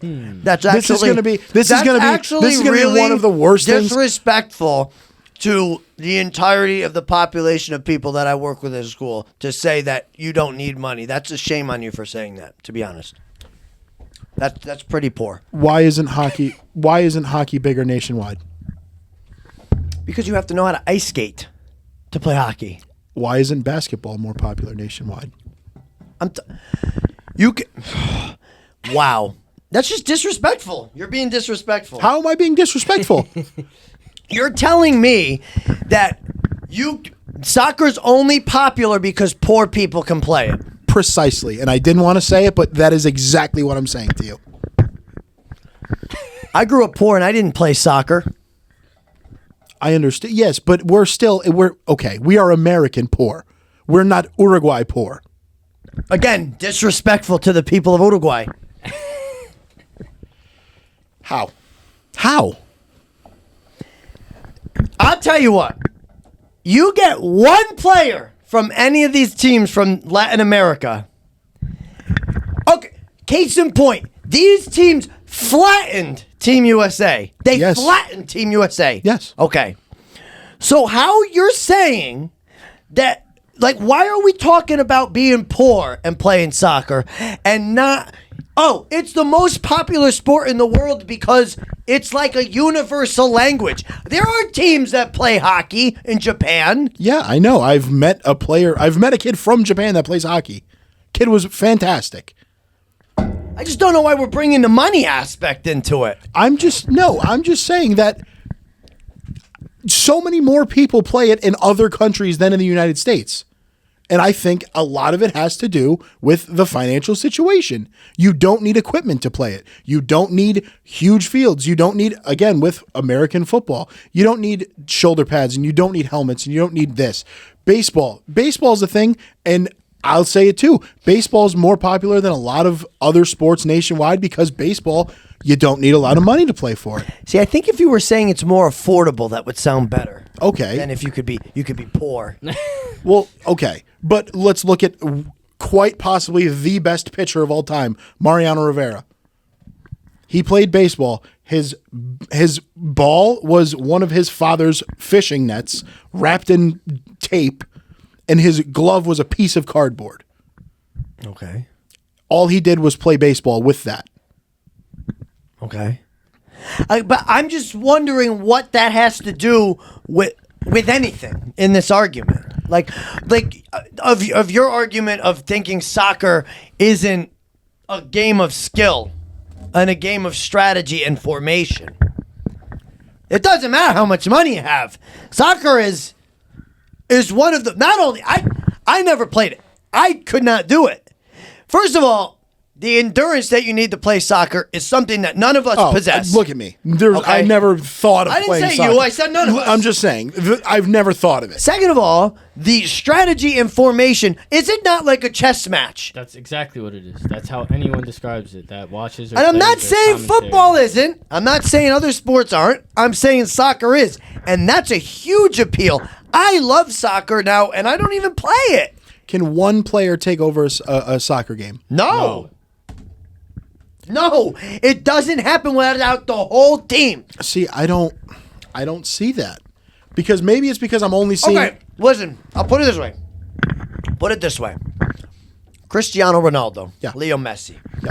That's This is actually gonna be- this is gonna be really one of the worst things- disrespectful to the entirety of the population of people that I work with at school to say that you don't need money. That's a shame on you for saying that, to be honest. That's pretty poor. Why isn't hockey bigger nationwide? Because you have to know how to ice skate to play hockey. Why isn't basketball more popular nationwide? Wow. That's just disrespectful. You're being disrespectful. How am I being disrespectful? You're telling me that soccer's only popular because poor people can play it. Precisely. And I didn't want to say it, but that is exactly what I'm saying to you. I grew up poor and I didn't play soccer. I understand. Yes, but we're okay. We are American poor. We're not Uruguay poor. Again, disrespectful to the people of Uruguay. How? How? I'll tell you what. You get one player from any of these teams from Latin America. Okay, case in point. These teams flattened Team USA. They Yes. flattened Team USA. Yes. Okay. So how you're saying that, like, why are we talking about being poor and playing soccer and not, it's the most popular sport in the world because it's like a universal language. There are teams that play hockey in Japan. Yeah, I know. I've met a kid from Japan that plays hockey. Kid was fantastic. I just don't know why we're bringing the money aspect into it. I'm just saying that so many more people play it in other countries than in the United States. And I think a lot of it has to do with the financial situation. You don't need equipment to play it. You don't need huge fields. You don't need, again, with American football, you don't need shoulder pads and you don't need helmets and you don't need this. Baseball's a thing. And I'll say it too. Baseball is more popular than a lot of other sports nationwide because baseball, you don't need a lot of money to play for it. See, I think if you were saying it's more affordable, that would sound better. Okay. Than if you could be poor. Well, okay. But let's look at quite possibly the best pitcher of all time, Mariano Rivera. He played baseball. His ball was one of his father's fishing nets wrapped in tape, and his glove was a piece of cardboard. Okay. All he did was play baseball with that. Okay. But I'm just wondering what that has to do with anything in this argument. Like of your argument of thinking soccer isn't a game of skill and a game of strategy and formation. It doesn't matter how much money you have. Soccer is one of the, not only I never played it. I could not do it. First of all, the endurance that you need to play soccer is something that none of us possess. Look at me. Okay. I never thought of I didn't playing say soccer. you. I said none of us. I'm just saying. I've never thought of it. Second of all, the strategy and formation, is it not like a chess match? That's exactly what it is. That's how anyone describes it that watches. Or And I'm not plays or saying commentaries. football isn't. I'm not saying other sports aren't. I'm saying soccer is. And that's a huge appeal. I love soccer now, and I don't even play it. Can one player take over a soccer game? No. No, it doesn't happen without the whole team. See, I don't see that. Because maybe it's because I'm only seeing. Okay, listen, I'll put it this way. Cristiano Ronaldo, Yeah. Leo Messi. Yeah.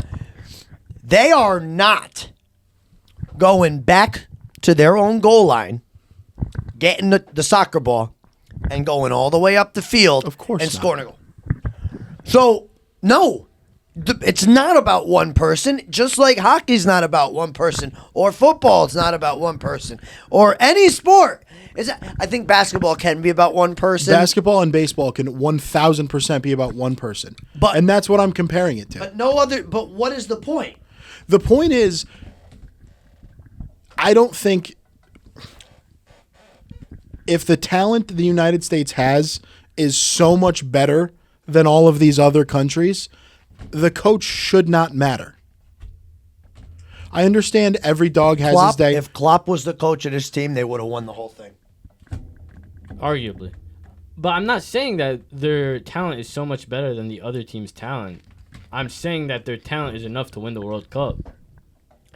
They are not going back to their own goal line, getting the soccer ball, and going all the way up the field Of course and not. scoring a goal. So, no. It's not about one person, just like hockey's not about one person, or football is not about one person, or any sport. I think basketball can be about one person. Basketball and baseball can 1,000% be about one person. But- and that's what I'm comparing it to. But what is the point? The point is, I don't think if the talent the United States has is so much better than all of these other countries, the coach should not matter. I understand every dog has his day. If Klopp was the coach of this team, they would have won the whole thing. Arguably. But I'm not saying that their talent is so much better than the other team's talent. I'm saying that their talent is enough to win the World Cup.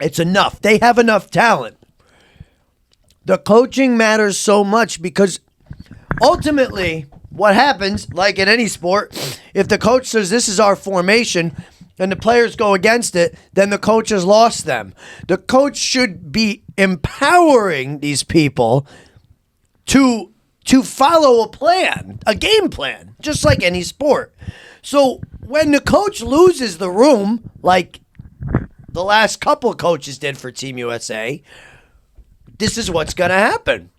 It's enough. They have enough talent. The coaching matters so much because ultimately what happens, like in any sport, if the coach says this is our formation and the players go against it, then the coach has lost them. The coach should be empowering these people to follow a plan, a game plan, just like any sport. So when the coach loses the room, like the last couple of coaches did for Team USA, this is what's going to happen.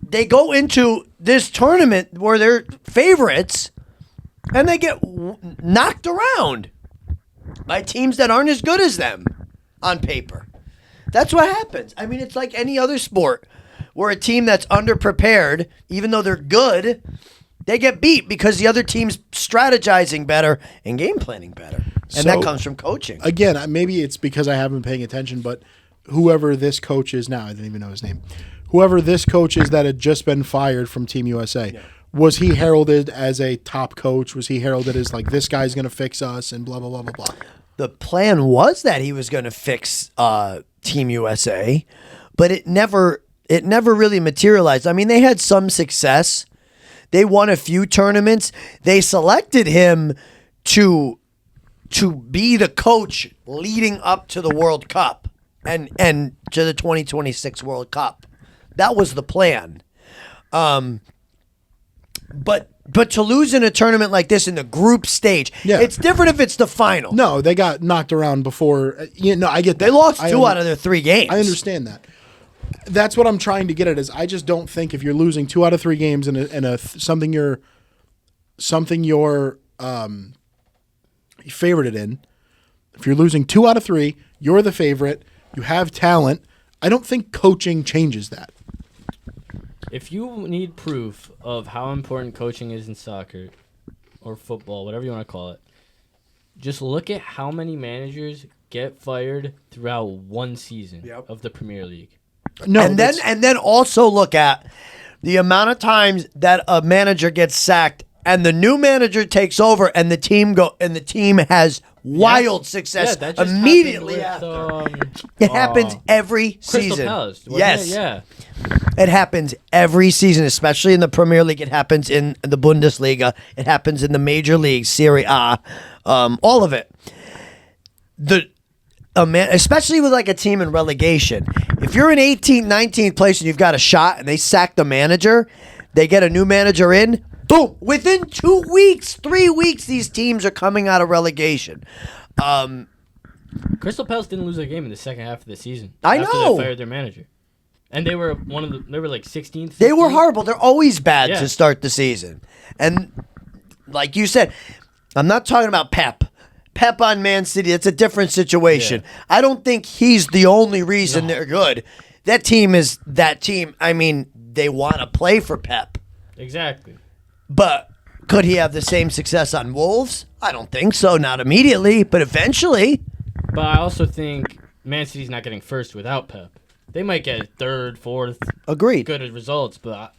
They go into this tournament where they're favorites and they get knocked around by teams that aren't as good as them on paper. That's what happens. I mean, it's like any other sport where a team that's underprepared, even though they're good, they get beat because the other team's strategizing better and game planning better. And that comes from coaching. Again, maybe it's because I haven't been paying attention, but whoever this coach is now, I didn't even know his name. Whoever this coach is that had just been fired from Team USA, was he heralded as a top coach? Was he heralded as like, this guy's going to fix us and blah, blah, blah, blah, blah? The plan was that he was going to fix Team USA, but it never really materialized. I mean, they had some success. They won a few tournaments. They selected him to be the coach leading up to the World Cup and to the 2026 World Cup. That was the plan. But to lose in a tournament like this in the group stage, it's different if it's the final. No, they got knocked around before. I get that. They lost 2 out of their 3 games. I understand that. That's what I'm trying to get at. Is I just don't think if you're losing 2 out of 3 games in something you're favorited in, if you're losing 2 out of 3, you're the favorite. You have talent. I don't think coaching changes that. If you need proof of how important coaching is in soccer, or football, whatever you want to call it, just look at how many managers get fired throughout one season of the Premier League. No, and then also look at the amount of times that a manager gets sacked and the new manager takes over and the team has wild success that just immediately happened with, after. It happens every Crystal season. Palace, wasn't Yes. it? Yeah. It happens every season, especially in the Premier League. It happens in the Bundesliga. It happens in the major leagues, Serie A, all of it. Especially with like a team in relegation. If you're in 18th, 19th place and you've got a shot and they sack the manager, they get a new manager in, boom, within 2 weeks, 3 weeks, these teams are coming out of relegation. Crystal Palace didn't lose a game in the second half of the season. I after know. They fired their manager. And they were like 16th. They were 15th. horrible. They're always bad Yeah. to start the season. And like you said, I'm not talking about Pep. Pep on Man City, it's a different situation. Yeah. I don't think he's the only reason they're good. That team is that team. I mean, they want to play for Pep. Exactly. But could he have the same success on Wolves? I don't think so. Not immediately, but eventually. But I also think Man City's not getting first without Pep. They might get third, fourth, Agreed. good results, but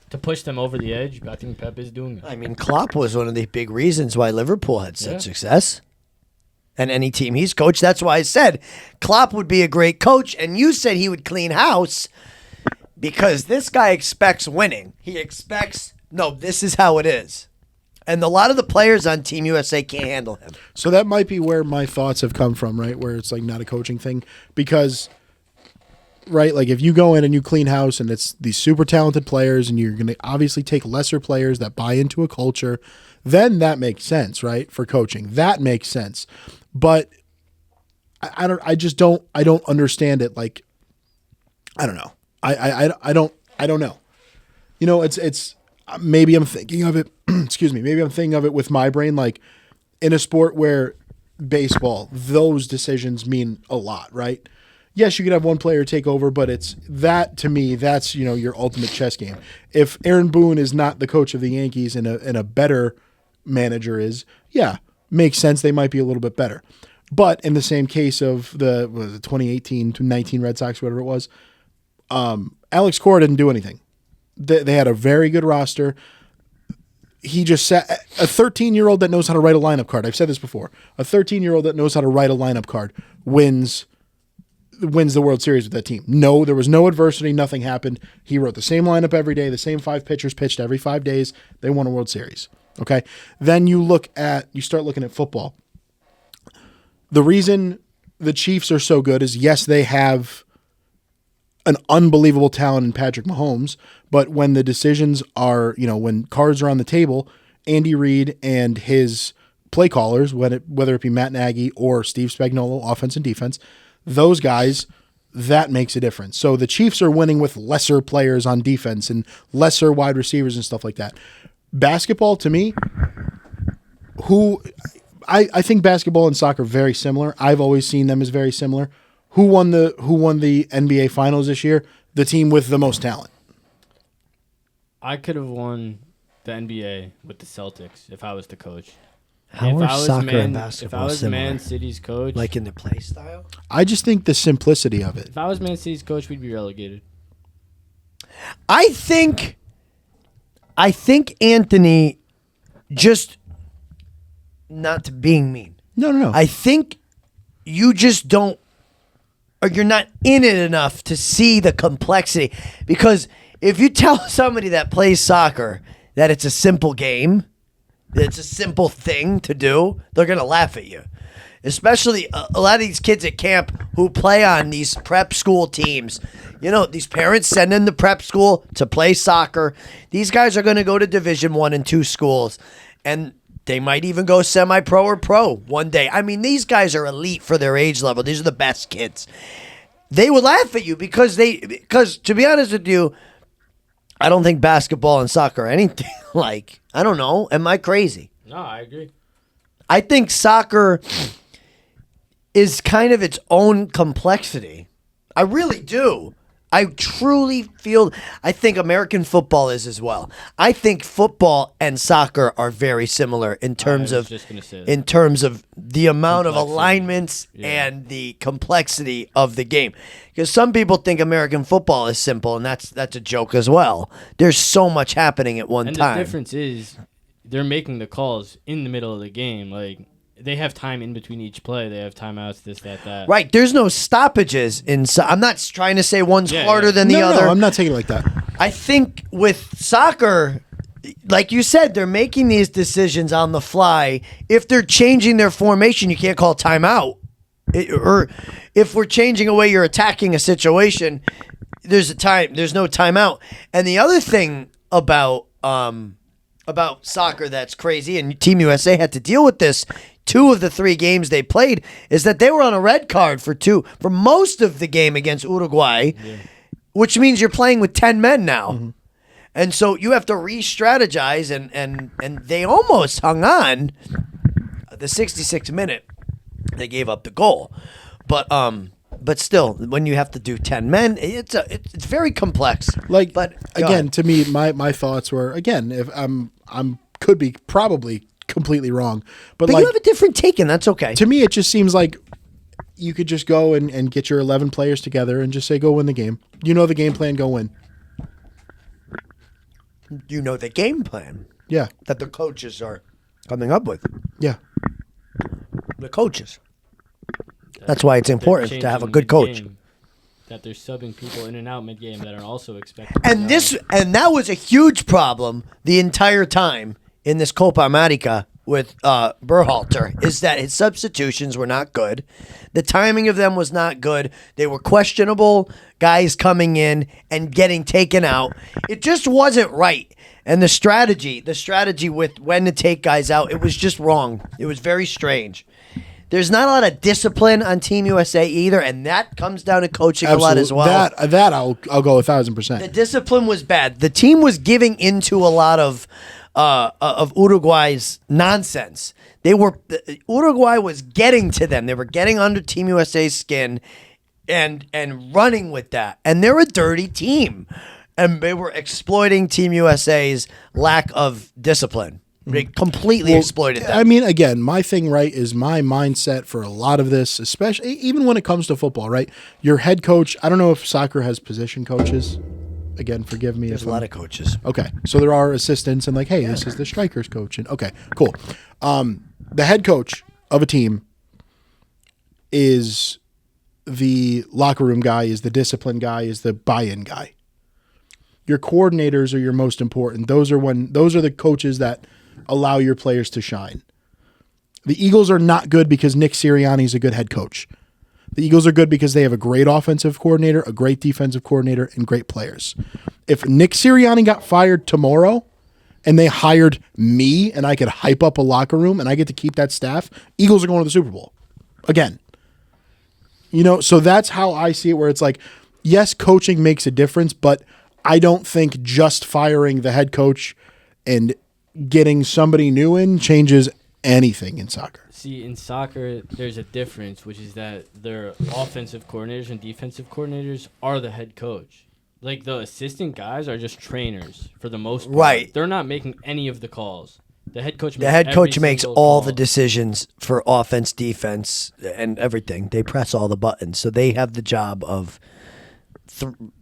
to push them over the edge, I think Pep is doing it. I mean, Klopp was one of the big reasons why Liverpool had such Yeah. success. And any team he's coached, that's why I said Klopp would be a great coach. And you said he would clean house because this guy expects winning. He expects, no, this is how it is. And a lot of the players on Team USA can't handle him. So that might be where my thoughts have come from, right? Where it's like not a coaching thing. Because, right, like if you go in and you clean house and it's these super talented players and you're going to obviously take lesser players that buy into a culture, then that makes sense, right? For coaching. That makes sense. But I don't understand it. Like, I don't know. I don't know. You know, it's maybe I'm thinking of it. Excuse me. Maybe I'm thinking of it with my brain, like in a sport where baseball, those decisions mean a lot, right? Yes, you could have one player take over, but it's that to me, that's, you know, your ultimate chess game. If Aaron Boone is not the coach of the Yankees and a better manager is, yeah, makes sense. They might be a little bit better. But in the same case of the 2018 to 19 Red Sox, whatever it was, Alex Cora didn't do anything. They had a very good roster. He just sat a 13-year-old that knows how to write a lineup card. I've said this before. A 13-year-old that knows how to write a lineup card wins the World Series with that team. No, there was no adversity. Nothing happened. He wrote the same lineup every day. The same 5 pitchers pitched every 5 days. They won a World Series. Okay. Then you start looking at football. The reason the Chiefs are so good is, yes, they have an unbelievable talent in Patrick Mahomes, but when the decisions are, you know, when cards are on the table, Andy Reid and his play callers, whether it be Matt Nagy or Steve Spagnuolo, offense and defense, those guys, that makes a difference. So the Chiefs are winning with lesser players on defense and lesser wide receivers and stuff like that. Basketball, to me, I think basketball and soccer are very similar. I've always seen them as very similar. Who won the NBA Finals this year? The team with the most talent. I could have won the NBA with the Celtics if I was the coach. How If are I was soccer Man- and basketball If I was similar? Man City's coach, Like in the play style? I just think the simplicity of it. if I was Man City's coach, we'd be relegated. I think Anthony, just not to being mean, No. I think you just don't, or you're not in it enough to see the complexity. Because if you tell somebody that plays soccer that it's a simple game, that it's a simple thing to do, they're going to laugh at you. Especially a lot of these kids at camp who play on these prep school teams. You know, these parents send them to prep school to play soccer. These guys are going to go to Division 1 and 2 schools. And they might even go semi-pro or pro one day. I mean, these guys are elite for their age level. These are the best kids. They would laugh at you because to be honest with you, I don't think basketball and soccer are anything like, I don't know. Am I crazy? No, I agree. I think soccer is kind of its own complexity. I really do. I truly feel. I think American football is as well. I think football and soccer are very similar in terms of the amount of Complexity. alignments Yeah. and the complexity of the game. Because some people think American football is simple, and that's a joke as well. There's so much happening at one And time. the difference is they're making the calls in the middle of the game. Like, they have time in between each play. They have timeouts, this, that. Right, there's no stoppages I'm not trying to say one's Yeah, harder yeah. than the No, other. I'm not taking it like that. I think with soccer, like you said, they're making these decisions on the fly. If they're changing their formation, you can't call timeout. Or if we're changing a way you're attacking a situation, there's no timeout. And the other thing about soccer that's crazy, and Team USA had to deal with this 2 of the 3 games they played, is that they were on a red card for most of the game against Uruguay, which means you're playing with 10 men now. Mm-hmm. And so you have to re-strategize, and they almost hung on. The 66th minute, they gave up the goal. But still, when you have to do 10 men, it's very complex. Like, but again, to me, my thoughts were, again, if could be probably completely wrong, but you like, have a different take, and that's okay. to me, it just seems like you could just go and get your 11 players together and just say, go win the game. You know the game plan, go win. You know the game plan Yeah. that the coaches are coming up with. Yeah. The coaches. That's why it's important to have a good coach. That they're subbing people in and out mid-game that are also expected. And that was a huge problem the entire time in this Copa America with Berhalter, is that his substitutions were not good. The timing of them was not good. They were questionable guys coming in and getting taken out. It just wasn't right. And the strategy with when to take guys out, it was just wrong. It was very strange. There's not a lot of discipline on Team USA either, and that comes down to coaching a lot as well. That I'll go 1,000%. The discipline was bad. The team was giving into a lot of Uruguay's nonsense. Uruguay was getting to them. They were getting under Team USA's skin and running with that. And they're a dirty team. And they were exploiting Team USA's lack of discipline. They completely exploited that. I mean, again, my thing, right, is my mindset for a lot of this, especially even when it comes to football, right? Your head coach, I don't know if soccer has position coaches. Again, forgive me. There's if a lot of coaches. Okay, so there are assistants and like, hey, this is the strikers coach. And okay, cool. The head coach of a team is the locker room guy, is the discipline guy, is the buy-in guy. Your coordinators are your most important. Those are the coaches that allow your players to shine. The Eagles are not good because Nick Sirianni is a good head coach. The Eagles are good because they have a great offensive coordinator, a great defensive coordinator, and great players. If Nick Sirianni got fired tomorrow and they hired me and I could hype up a locker room and I get to keep that staff, Eagles are going to the Super Bowl. Again. So that's how I see it, where it's like, yes, coaching makes a difference, but I don't think just firing the head coach and getting somebody new in changes anything in soccer. See, in soccer, there's a difference, which is that their offensive coordinators and defensive coordinators are the head coach. Like, the assistant guys are just trainers for the most part. Right. They're not making any of the calls. The head coach makes all the decisions for offense, defense, and everything. They press all the buttons. So they have the job of,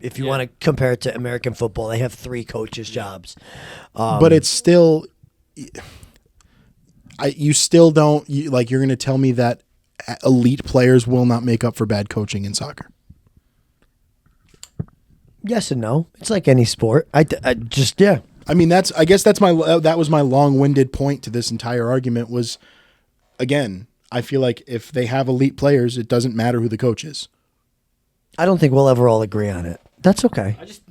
if you want to compare it to American football, they have 3 coaches' jobs. But it's still, you still don't, you're going to tell me that elite players will not make up for bad coaching in soccer. Yes and no. It's like any sport. I mean, that was my long-winded point to this entire argument was, again, I feel like if they have elite players, it doesn't matter who the coach is. I don't think we'll ever all agree on it. That's okay. I just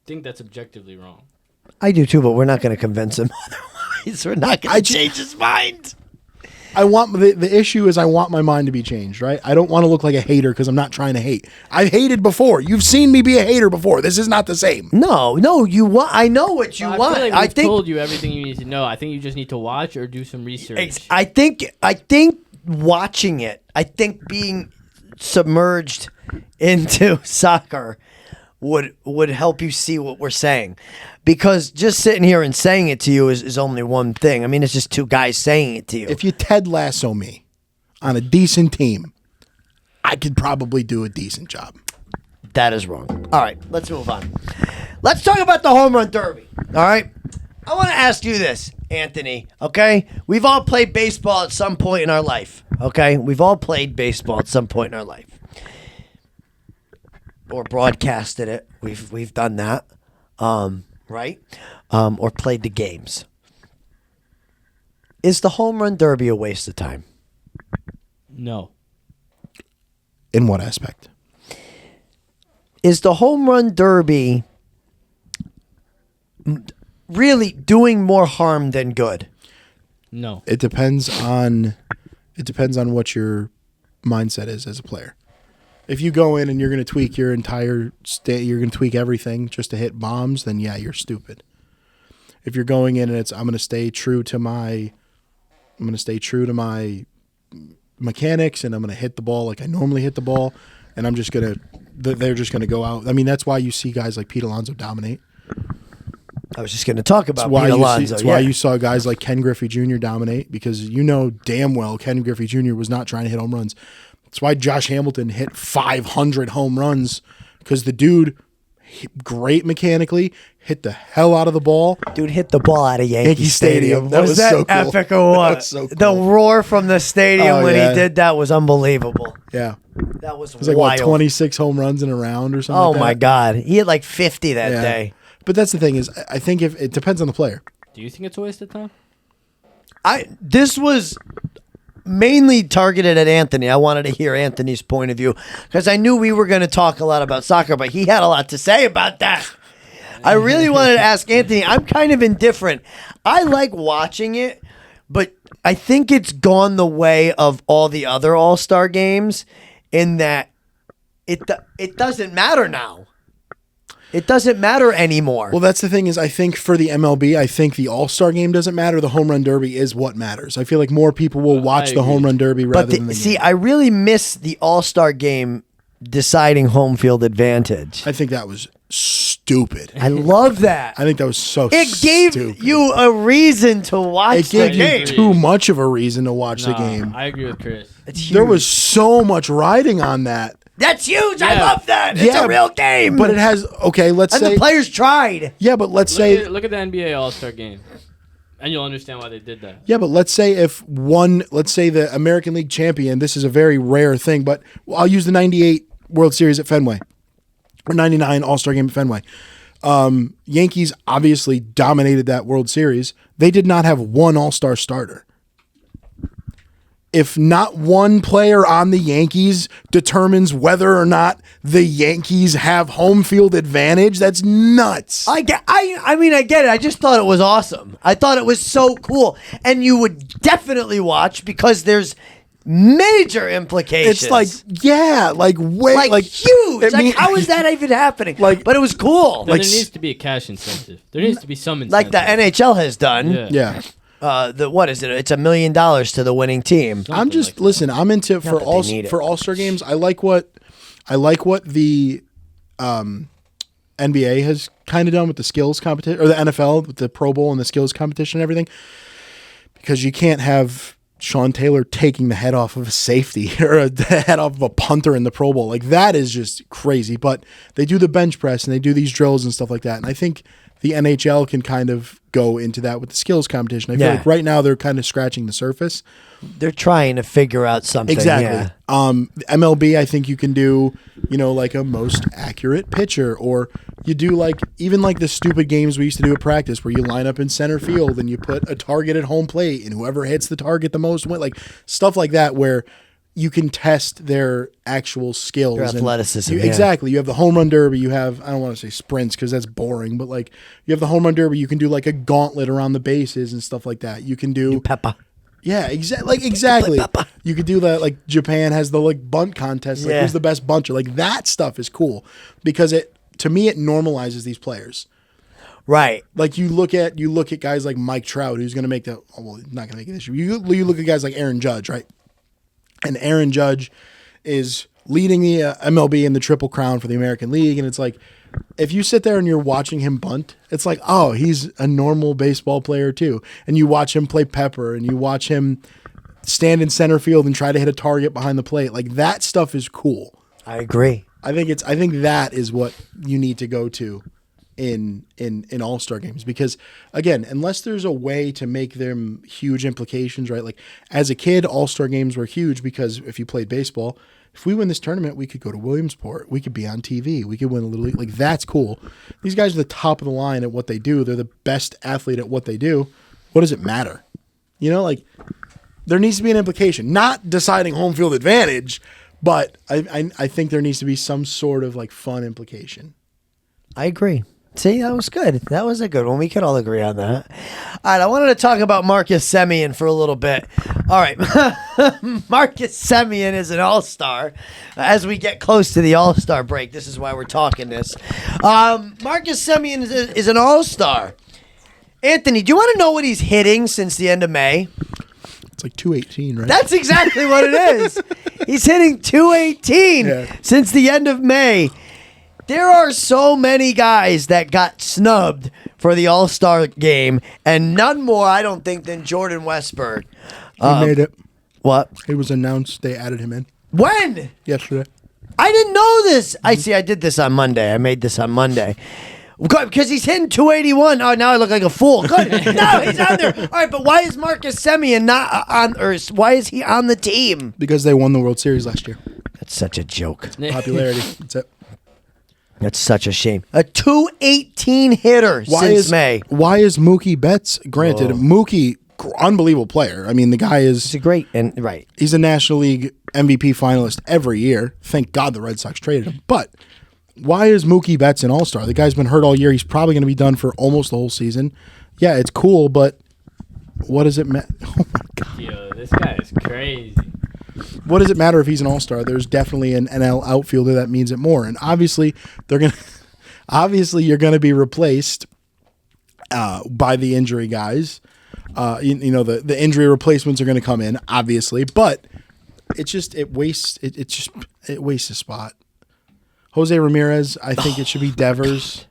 think that's objectively wrong. I do too, but we're not going to convince him otherwise. We're not going to change his mind. I want the issue is I want my mind to be changed, right? I don't want to look like a hater because I'm not trying to hate. I've hated before. You've seen me be a hater before. This is not the same. No, you want. I know what you want. Feel like we've told you everything you need to know. I think you just need to watch or do some research. I think watching it. I think being submerged into soccer would help you see what we're saying. Because just sitting here and saying it to you is only one thing. I mean, it's just two guys saying it to you. If you Ted Lasso me on a decent team, I could probably do a decent job. That is wrong. All right, let's move on. Let's talk about the home run derby. All right? I want to ask you this, Anthony, okay? We've all played baseball at some point in our life, okay? We've all played baseball at some point in our life. Or broadcasted it. We've done that. Right? Or played the games. Is the home run derby a waste of time? No. In what aspect? Is the home run derby really doing more harm than good? No. It depends on what your mindset is as a player. If you go in and you're going to tweak your entire state, you're going to tweak everything just to hit bombs, then yeah, you're stupid. If you're going in and I'm going to stay true to my mechanics, and I'm going to hit the ball like I normally hit the ball, and they're just going to go out. I mean, that's why you see guys like Pete Alonso dominate. I was just going to talk about Pete Pete Alonso. That's why you saw guys like Ken Griffey Jr. dominate, because you know damn well Ken Griffey Jr. was not trying to hit home runs. That's why Josh Hamilton hit 500 home runs, because the dude, great mechanically, hit the hell out of the ball. Dude hit the ball out of Yankee Stadium. That was that so cool. epic or what? That was so cool. The roar from the stadium when yeah. he did that was unbelievable. Yeah. That was It was like, wild. 26 home runs in a round or something Oh, like that. my God. He hit like 50 that Yeah. day. But that's the thing is, I think if it depends on the player. Do you think it's a waste of time? This was mainly targeted at Anthony. I wanted to hear Anthony's point of view because I knew we were going to talk a lot about soccer, but he had a lot to say about that. I really wanted to ask Anthony. I'm kind of indifferent. I like watching it, but I think it's gone the way of all the other All-Star games in that it doesn't matter now. It doesn't matter anymore. Well, that's the thing is, I think for the MLB, I think the All-Star game doesn't matter. The home run derby is what matters. I feel like more people will watch the home run derby rather than the game. I really miss the All-Star game deciding home field advantage. I think that was stupid. I love that. I think that was so It gave stupid. you a reason to watch It gave the you game. too much of a reason to watch the game. I agree with Chris. It's huge. There was so much riding on that. That's huge. I Yeah. love that. It's Yeah, a real game. But it has, okay, let's and say. the players tried. Yeah, but let's say. Look at the NBA All-Star game, and you'll understand why they did that. Yeah, but let's say let's say the American League champion, this is a very rare thing, but I'll use the 98 World Series at Fenway, or 99 All-Star game at Fenway. Yankees obviously dominated that World Series. They did not have one All-Star starter. If not one player on the Yankees determines whether or not the Yankees have home field advantage, that's nuts. I get it. I just thought it was awesome. I thought it was so cool. And you would definitely watch because there's major implications. It's like, yeah, like huge. it Like, mean- how is that even happening? Like- but it was cool. There needs to be a cash incentive. There needs to be some incentive. Like the NHL has done. Yeah. Yeah. What is it? It's $1 million to the winning team. I'm just like that. listen. I'm into for that all they need it. for All-Star games. I like what the NBA has kind of done with the skills competition, or the NFL with the Pro Bowl and the skills competition and everything, because you can't have Sean Taylor taking the head off of a safety or the head off of a punter in the Pro Bowl. Like, that is just crazy. But they do the bench press and they do these drills and stuff like that. And I think the NHL can kind of go into that with the skills competition. I feel Yeah. like right now they're kind of scratching the surface. They're trying to figure out something. Exactly. Yeah. MLB, I think you can do, like a most accurate pitcher, or you do like even like the stupid games we used to do at practice where you line up in center field and you put a target at home plate and whoever hits the target the most win. Like stuff like that where you can test their actual skills. Their and athleticism, you- yeah. Exactly. You have the home run derby. You have, I don't want to say sprints because that's boring, but like you have the home run derby. You can do like a gauntlet around the bases and stuff like that. You can do Peppa. yeah, exactly. You could do that. Like Japan has the like bunt contest. Like Yeah. who's the best bunter? Like that stuff is cool because to me it normalizes these players. Right. Like you look at guys like Mike Trout, who's going to make the he's not going to make it this year. You look at guys like Aaron Judge, right? And Aaron Judge is leading the MLB in the Triple Crown for the American League, and it's like, if you sit there and you're watching him bunt, it's like, oh, he's a normal baseball player too. And you watch him play pepper, and you watch him stand in center field and try to hit a target behind the plate. Like, that stuff is cool. I agree. I think that is what you need to go to in All-Star games, because again, unless there's a way to make them huge implications, right? Like, as a kid, All-Star games were huge because if you played baseball, if we win this tournament, we could go to Williamsport. We could be on TV. We could win a little league. Like, that's cool. These guys are the top of the line at what they do. They're the best athlete at what they do. What does it matter? You know, like, there needs to be an implication. Not deciding home field advantage, but I think there needs to be some sort of like fun implication. I agree. See, that was good. That was a good one. We could all agree on that. All right, I wanted to talk about Marcus Semien for a little bit. All right, Marcus Semien is an all-star. As we get close to the all-star break, this is why we're talking this. Marcus Semien is an all-star. Anthony, do you want to know what he's hitting since the end of May? It's like 218, right? That's exactly what it is. He's hitting 218 since the end of May. There are so many guys that got snubbed for the All-Star game, and none more, I don't think, than Jordan Westburg. He made it. What? It was announced they added him in. When? Yesterday. I didn't know this. I did this on Monday. I made this on Monday. Good, because he's hitting 281. Oh, now I look like a fool. Good. No, he's on there. All right, but why is Marcus Semien not on, or why is he on the team? Because they won the World Series last year. That's such a joke. Popularity. That's it. That's such a shame. A 218 hitter since May. Why is Mookie Betts? Granted, Mookie, unbelievable player. I mean, the guy is... He's a great... and right. He's a National League MVP finalist every year. Thank God the Red Sox traded him. But why is Mookie Betts an all-star? The guy's been hurt all year. He's probably going to be done for almost the whole season. Yeah, it's cool, but what does it matter? Oh, my God. Yo, this guy is crazy. What does it matter if he's an all-star? There's definitely an NL outfielder that means it more. And obviously, you're going to be replaced by the injury guys. You know, the injury replacements are going to come in, obviously, but it wastes a spot. Jose Ramirez, I think it should be Devers.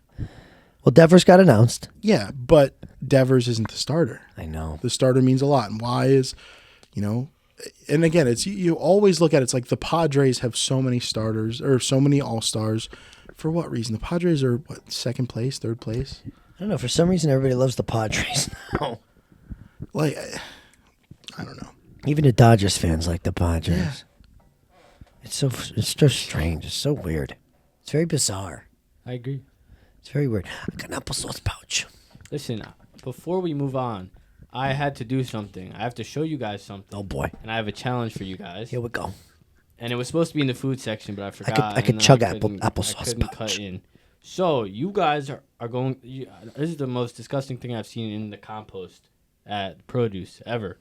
Well, Devers got announced. Yeah, but Devers isn't the starter. I know. The starter means a lot. And why is, you know, and again, it's you always look at it, it's like the Padres have so many starters or so many all-stars. For what reason? The Padres are, what, second place, third place? I don't know. For some reason, everybody loves the Padres now. Like, I don't know. Even the Dodgers fans like the Padres. Yeah. It's so strange. It's so weird. It's very bizarre. I agree. It's very weird. I got an applesauce pouch. Listen, before we move on, I had to do something. I have to show you guys something. Oh, boy. And I have a challenge for you guys. Here we go. And it was supposed to be in the food section, but I forgot. I could chug applesauce I couldn't pouch. cut in. So you guys are going. This is the most disgusting thing I've seen in the compost at produce ever.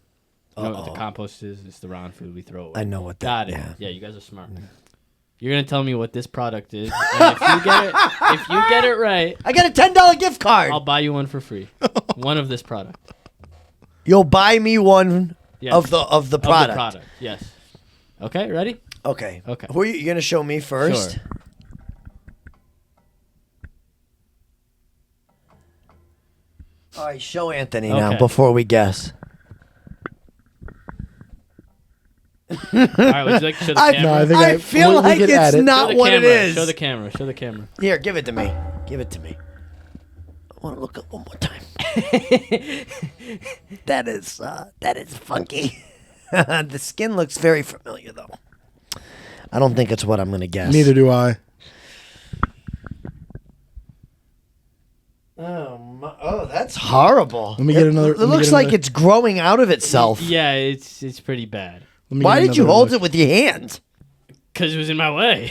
You know what the compost is? It's the round food we throw away. I know what that. Got it. Yeah. Yeah, you guys are smart. You're gonna tell me what this product is, and if you get it right, I got a $10 gift card. I'll buy you one for free. One of this product. You'll buy me one Yes. of the product. Of the product. Yes. Okay. Ready? Okay. Okay. Who are you gonna show me first? Sure. All right, show Anthony now Okay. before we guess. All right. Would you like to show the camera? No, I think I feel we like could it's add it. Show not the what camera. it is. Show the camera. Show the camera. Here, give it to me. Give it to me. I want to look up one more time. That is funky. The skin looks very familiar, though. I don't think it's what I'm gonna guess. Neither do I. Oh, that's horrible. Let me get another- It let me looks get like another- it's growing out of itself. Yeah, it's pretty bad. Let me Why get did you another hold look. it with your hand? Cause it was in my way.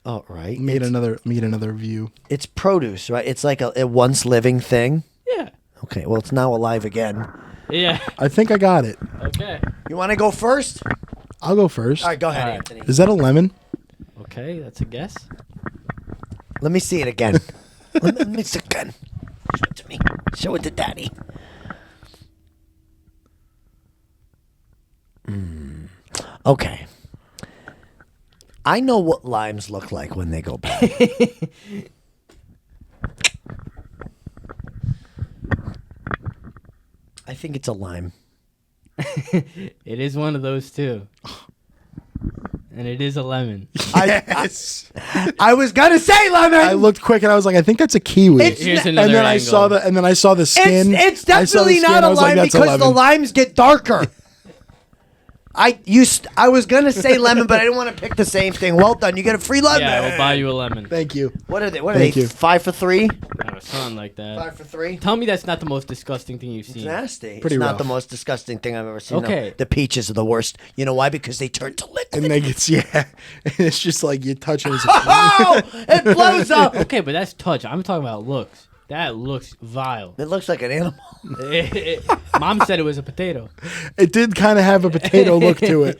Oh, right. Let me get another view. It's produce, right? It's like a once living thing. Yeah. Okay, well, it's now alive again. Yeah. I think I got it. Okay. You want to go first? I'll go first. All right, go ahead, All right. Anthony. Is that a lemon? Okay, that's a guess. Let me see it again. Let me see it again. Show it to me. Show it to Daddy. Okay. I know what limes look like when they go bad. I think it's a lime. It is one of those too. And it is a lemon. Yes. I was gonna say lemon. I looked quick and I was like, I think that's a kiwi. It's Here's and another then I angle. saw the skin. It's I saw the definitely skin, not I a was like, lime that's a because the lemon. limes get darker. I was gonna say lemon, but I didn't want to pick the same thing. Well done, you get a free lemon. Yeah, we'll buy you a lemon. Thank you. What are they? What are Thank they? you. 5 for 3? Something like that. 5 for 3. Tell me that's not the most disgusting thing you've It's seen. nasty. Pretty it's not rough. the most disgusting thing I've ever seen. Okay. No. The peaches are the worst. You know why? Because they turn to liquid. And then it's and it's just like you touch it. It's Oh, it blows up. Okay, but that's touch. I'm talking about looks. That looks vile. It looks like an animal. Mom said it was a potato. It did kind of have a potato look to it.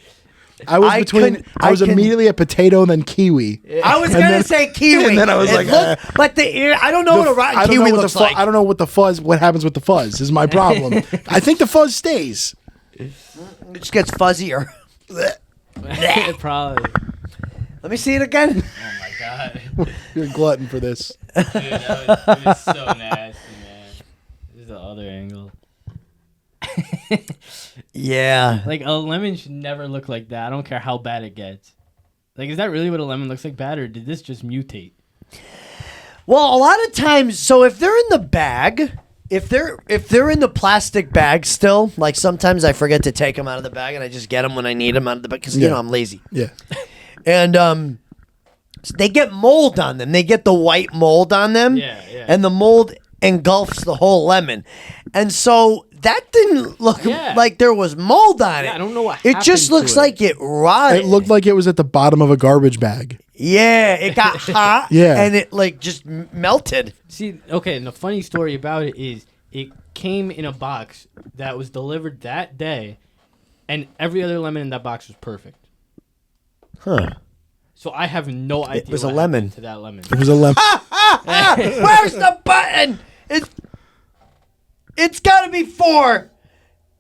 I was I couldn't- immediately a potato and then kiwi. I was And gonna then- say kiwi, and then I was It like, looked- but the ear. I don't know what a I rotten don't know kiwi what looks the like. I don't know what the fuzz. What happens with the fuzz is my problem. I think the fuzz stays. It just gets fuzzier. Probably. Let me see it again. Oh my god. You're a glutton for this. Dude, it was so nasty, man. This is the other angle. Yeah. Like, a lemon should never look like that. I don't care how bad it gets. Like, is that really what a lemon looks like bad, or did this just mutate? Well, a lot of times, so if they're in the bag, if they're in the plastic bag still, like sometimes I forget to take them out of the bag and I just get them when I need them out of the bag because you Yeah. know I'm lazy. Yeah. And so they get mold on them. They get the white mold on them. Yeah, yeah. And the mold engulfs the whole lemon. And so that didn't look Yeah. like there was mold on it. Yeah, I don't know what It just happened looks to it. like it rotted. It looked like it was at the bottom of a garbage bag. Yeah, it got hot. Yeah. And it like just melted. See, okay, and the funny story about it is it came in a box that was delivered that day, and every other lemon in that box was perfect. Huh. So I have no idea. was a what lemon. happened to that lemon. It was a lemon. Where's the button? It's got to be 4.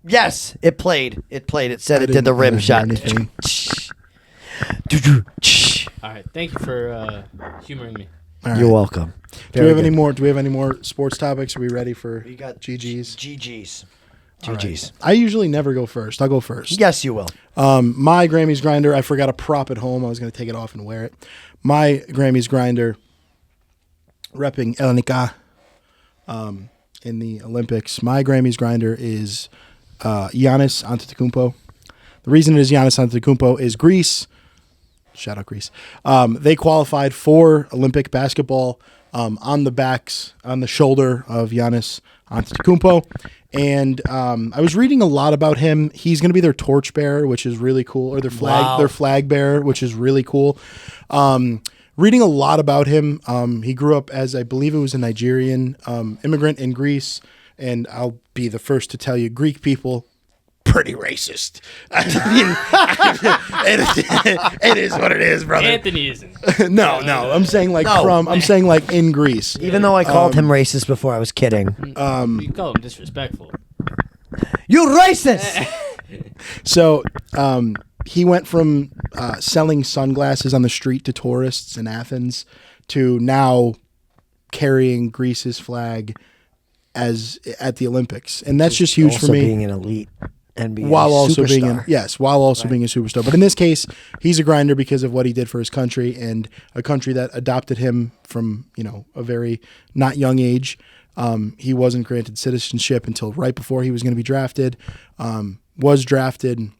Yes, it played. It played. It said it did the rim shot. Anything. All right, thank you for humoring me. All right. You're welcome. Do we have any more? Do we have any more sports topics? Are we ready for We got GGs? GGs. All right. GGs. I usually never go first. I'll go first. Yes, you will. My Grammys grinder, I forgot a prop at home. I was going to take it off and wear it. My Grammys grinder, repping Elnica in the Olympics. My Grammys grinder is Giannis Antetokounmpo. The reason it is Giannis Antetokounmpo is Greece. Shout out Greece. They qualified for Olympic basketball on the shoulder of Giannis Antetokounmpo. And I was reading a lot about him. He's going to be their torchbearer, which is really cool, or their flag bearer, which is really cool. Reading a lot about him. He grew up as, I believe it was a Nigerian immigrant in Greece. And I'll be the first to tell you, Greek people, pretty racist. I mean, it is what it is, brother. Anthony isn't. No, I'm saying like No. I'm saying like in Greece. Even though I called him racist before, I was kidding. You call him disrespectful. You racist! So he went from selling sunglasses on the street to tourists in Athens to now carrying Greece's flag as at the Olympics, and that's just huge also for me. being an elite NBA While also superstar. being a superstar. But in this case, he's a grinder because of what he did for his country, and a country that adopted him from a very not young age. He wasn't granted citizenship until right before he was going to be drafted. Was drafted.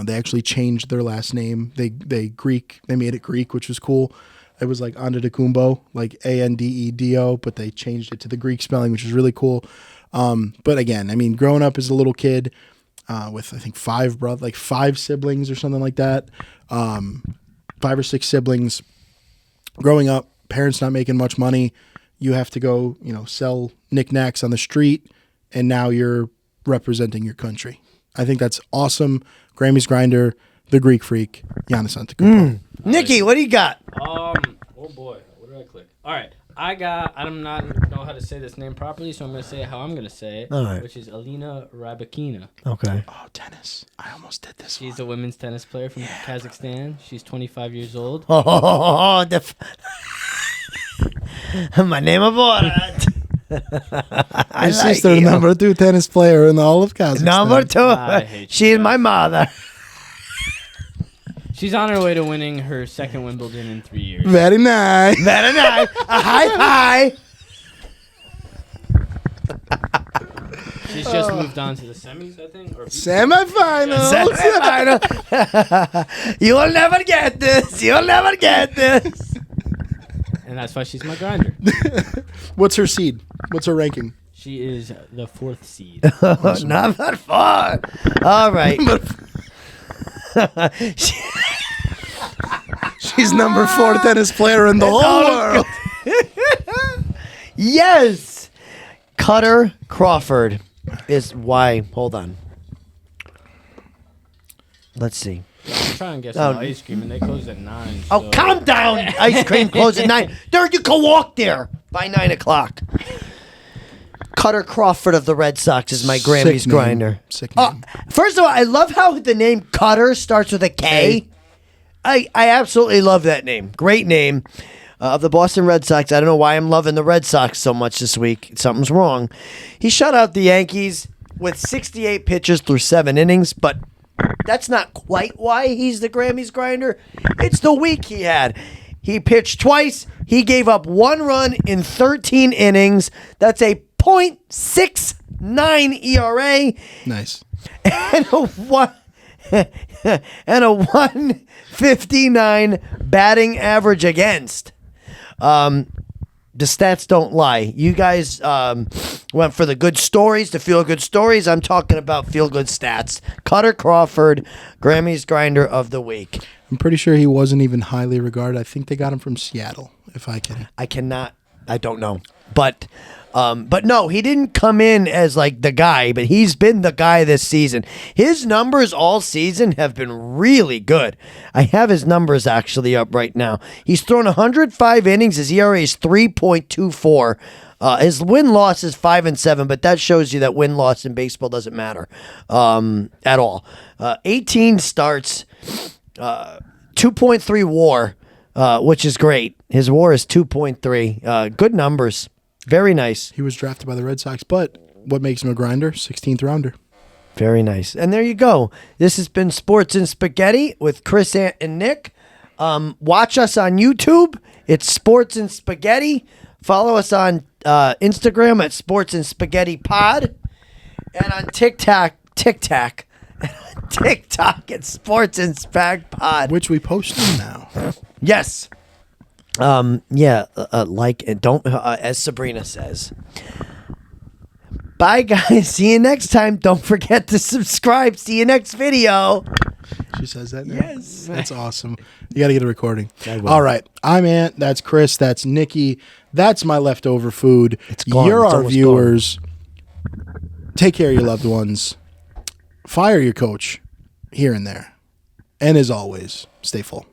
They actually changed their last name. They made it Greek, which was cool. It was like Antetokounmpo, like Andedo, but they changed it to the Greek spelling, which is really cool. But again, I mean, growing up as a little kid with I think 5 siblings or something like that, 5 or 6 siblings. Growing up, parents not making much money, you have to go, sell knickknacks on the street, and now you're representing your country. I think that's awesome. Grammys grinder, the Greek freak, Giannis Antetokounmpo. Nikki, what do you got? Oh boy, what did I click? All right, I don't not know how to say this name properly, so I'm going to say it how I'm going to say it, All right. which is Alina Rybakina. Okay. Oh, tennis. I almost did this She's a women's tennis player from Kazakhstan. She's 25 years old. Oh, my name of order. My sister, number 2 tennis player in all of Kazakhstan. Number I 2. hate She's you my guys. mother. She's on her way to winning her second Wimbledon in 3 years. Very nice. Very nice. A high five. She's just moved on to the semis, I think. Or Semifinals. You'll never get this. You'll never get this. And that's why she's my grinder. What's her seed? What's her ranking? She is the 4th seed. Not that far. All right. She's number 4 tennis player in the whole world. Yes. Cutter Crawford is why. Hold on. Let's see. I'm trying to get Oh. some ice cream, and they close at 9. Oh, so- calm down. Ice cream closed at 9. There, you can walk there by 9 o'clock. Cutter Crawford of the Red Sox is my Grammys Sick name. grinder. Sick name. First of all, I love how the name Cutter starts with a K. I absolutely love that name. Great name. Of the Boston Red Sox. I don't know why I'm loving the Red Sox so much this week. Something's wrong. He shut out the Yankees with 68 pitches through 7 innings, but that's not quite why he's the Grammys grinder. It's the week he had. He pitched twice. He gave up 1 run in 13 innings. That's a .69 ERA Nice. and a 159 batting average against. The stats don't lie. You guys went for the good stories, the feel-good stories. I'm talking about feel-good stats. Cutter Crawford, Grammys grinder of the week. I'm pretty sure he wasn't even highly regarded. I think they got him from Seattle, if I can. I don't know. But no, he didn't come in as like the guy, but he's been the guy this season. His numbers all season have been really good. I have his numbers actually up right now. He's thrown 105 innings. His ERA is 3.24. His win-loss is 5-7, but that shows you that win-loss in baseball doesn't matter at all. 18 starts, 2.3 WAR, which is great. His WAR is 2.3. Good numbers. Very nice. He was drafted by the Red Sox, but what makes him a grinder? 16th rounder. Very nice. And there you go. This has been Sports and Spaghetti with Chris, Ant, and Nick. Watch us on YouTube. It's Sports and Spaghetti. Follow us on Instagram at Sports and Spaghetti Pod. And on TikTok at Sports and Spag Pod. Which we posted now. Yes. Like and don't as Sabrina says. Bye guys. See you next time. Don't forget to subscribe. See you next video. She says that now? Yes. That's awesome. You got to get a recording. I will. All right. I'm Ant. That's Chris. That's Nikki. That's my leftover food. It's gone. You're It's our almost viewers. Take care of your loved ones. Fire your coach here and there. And as always, stay full.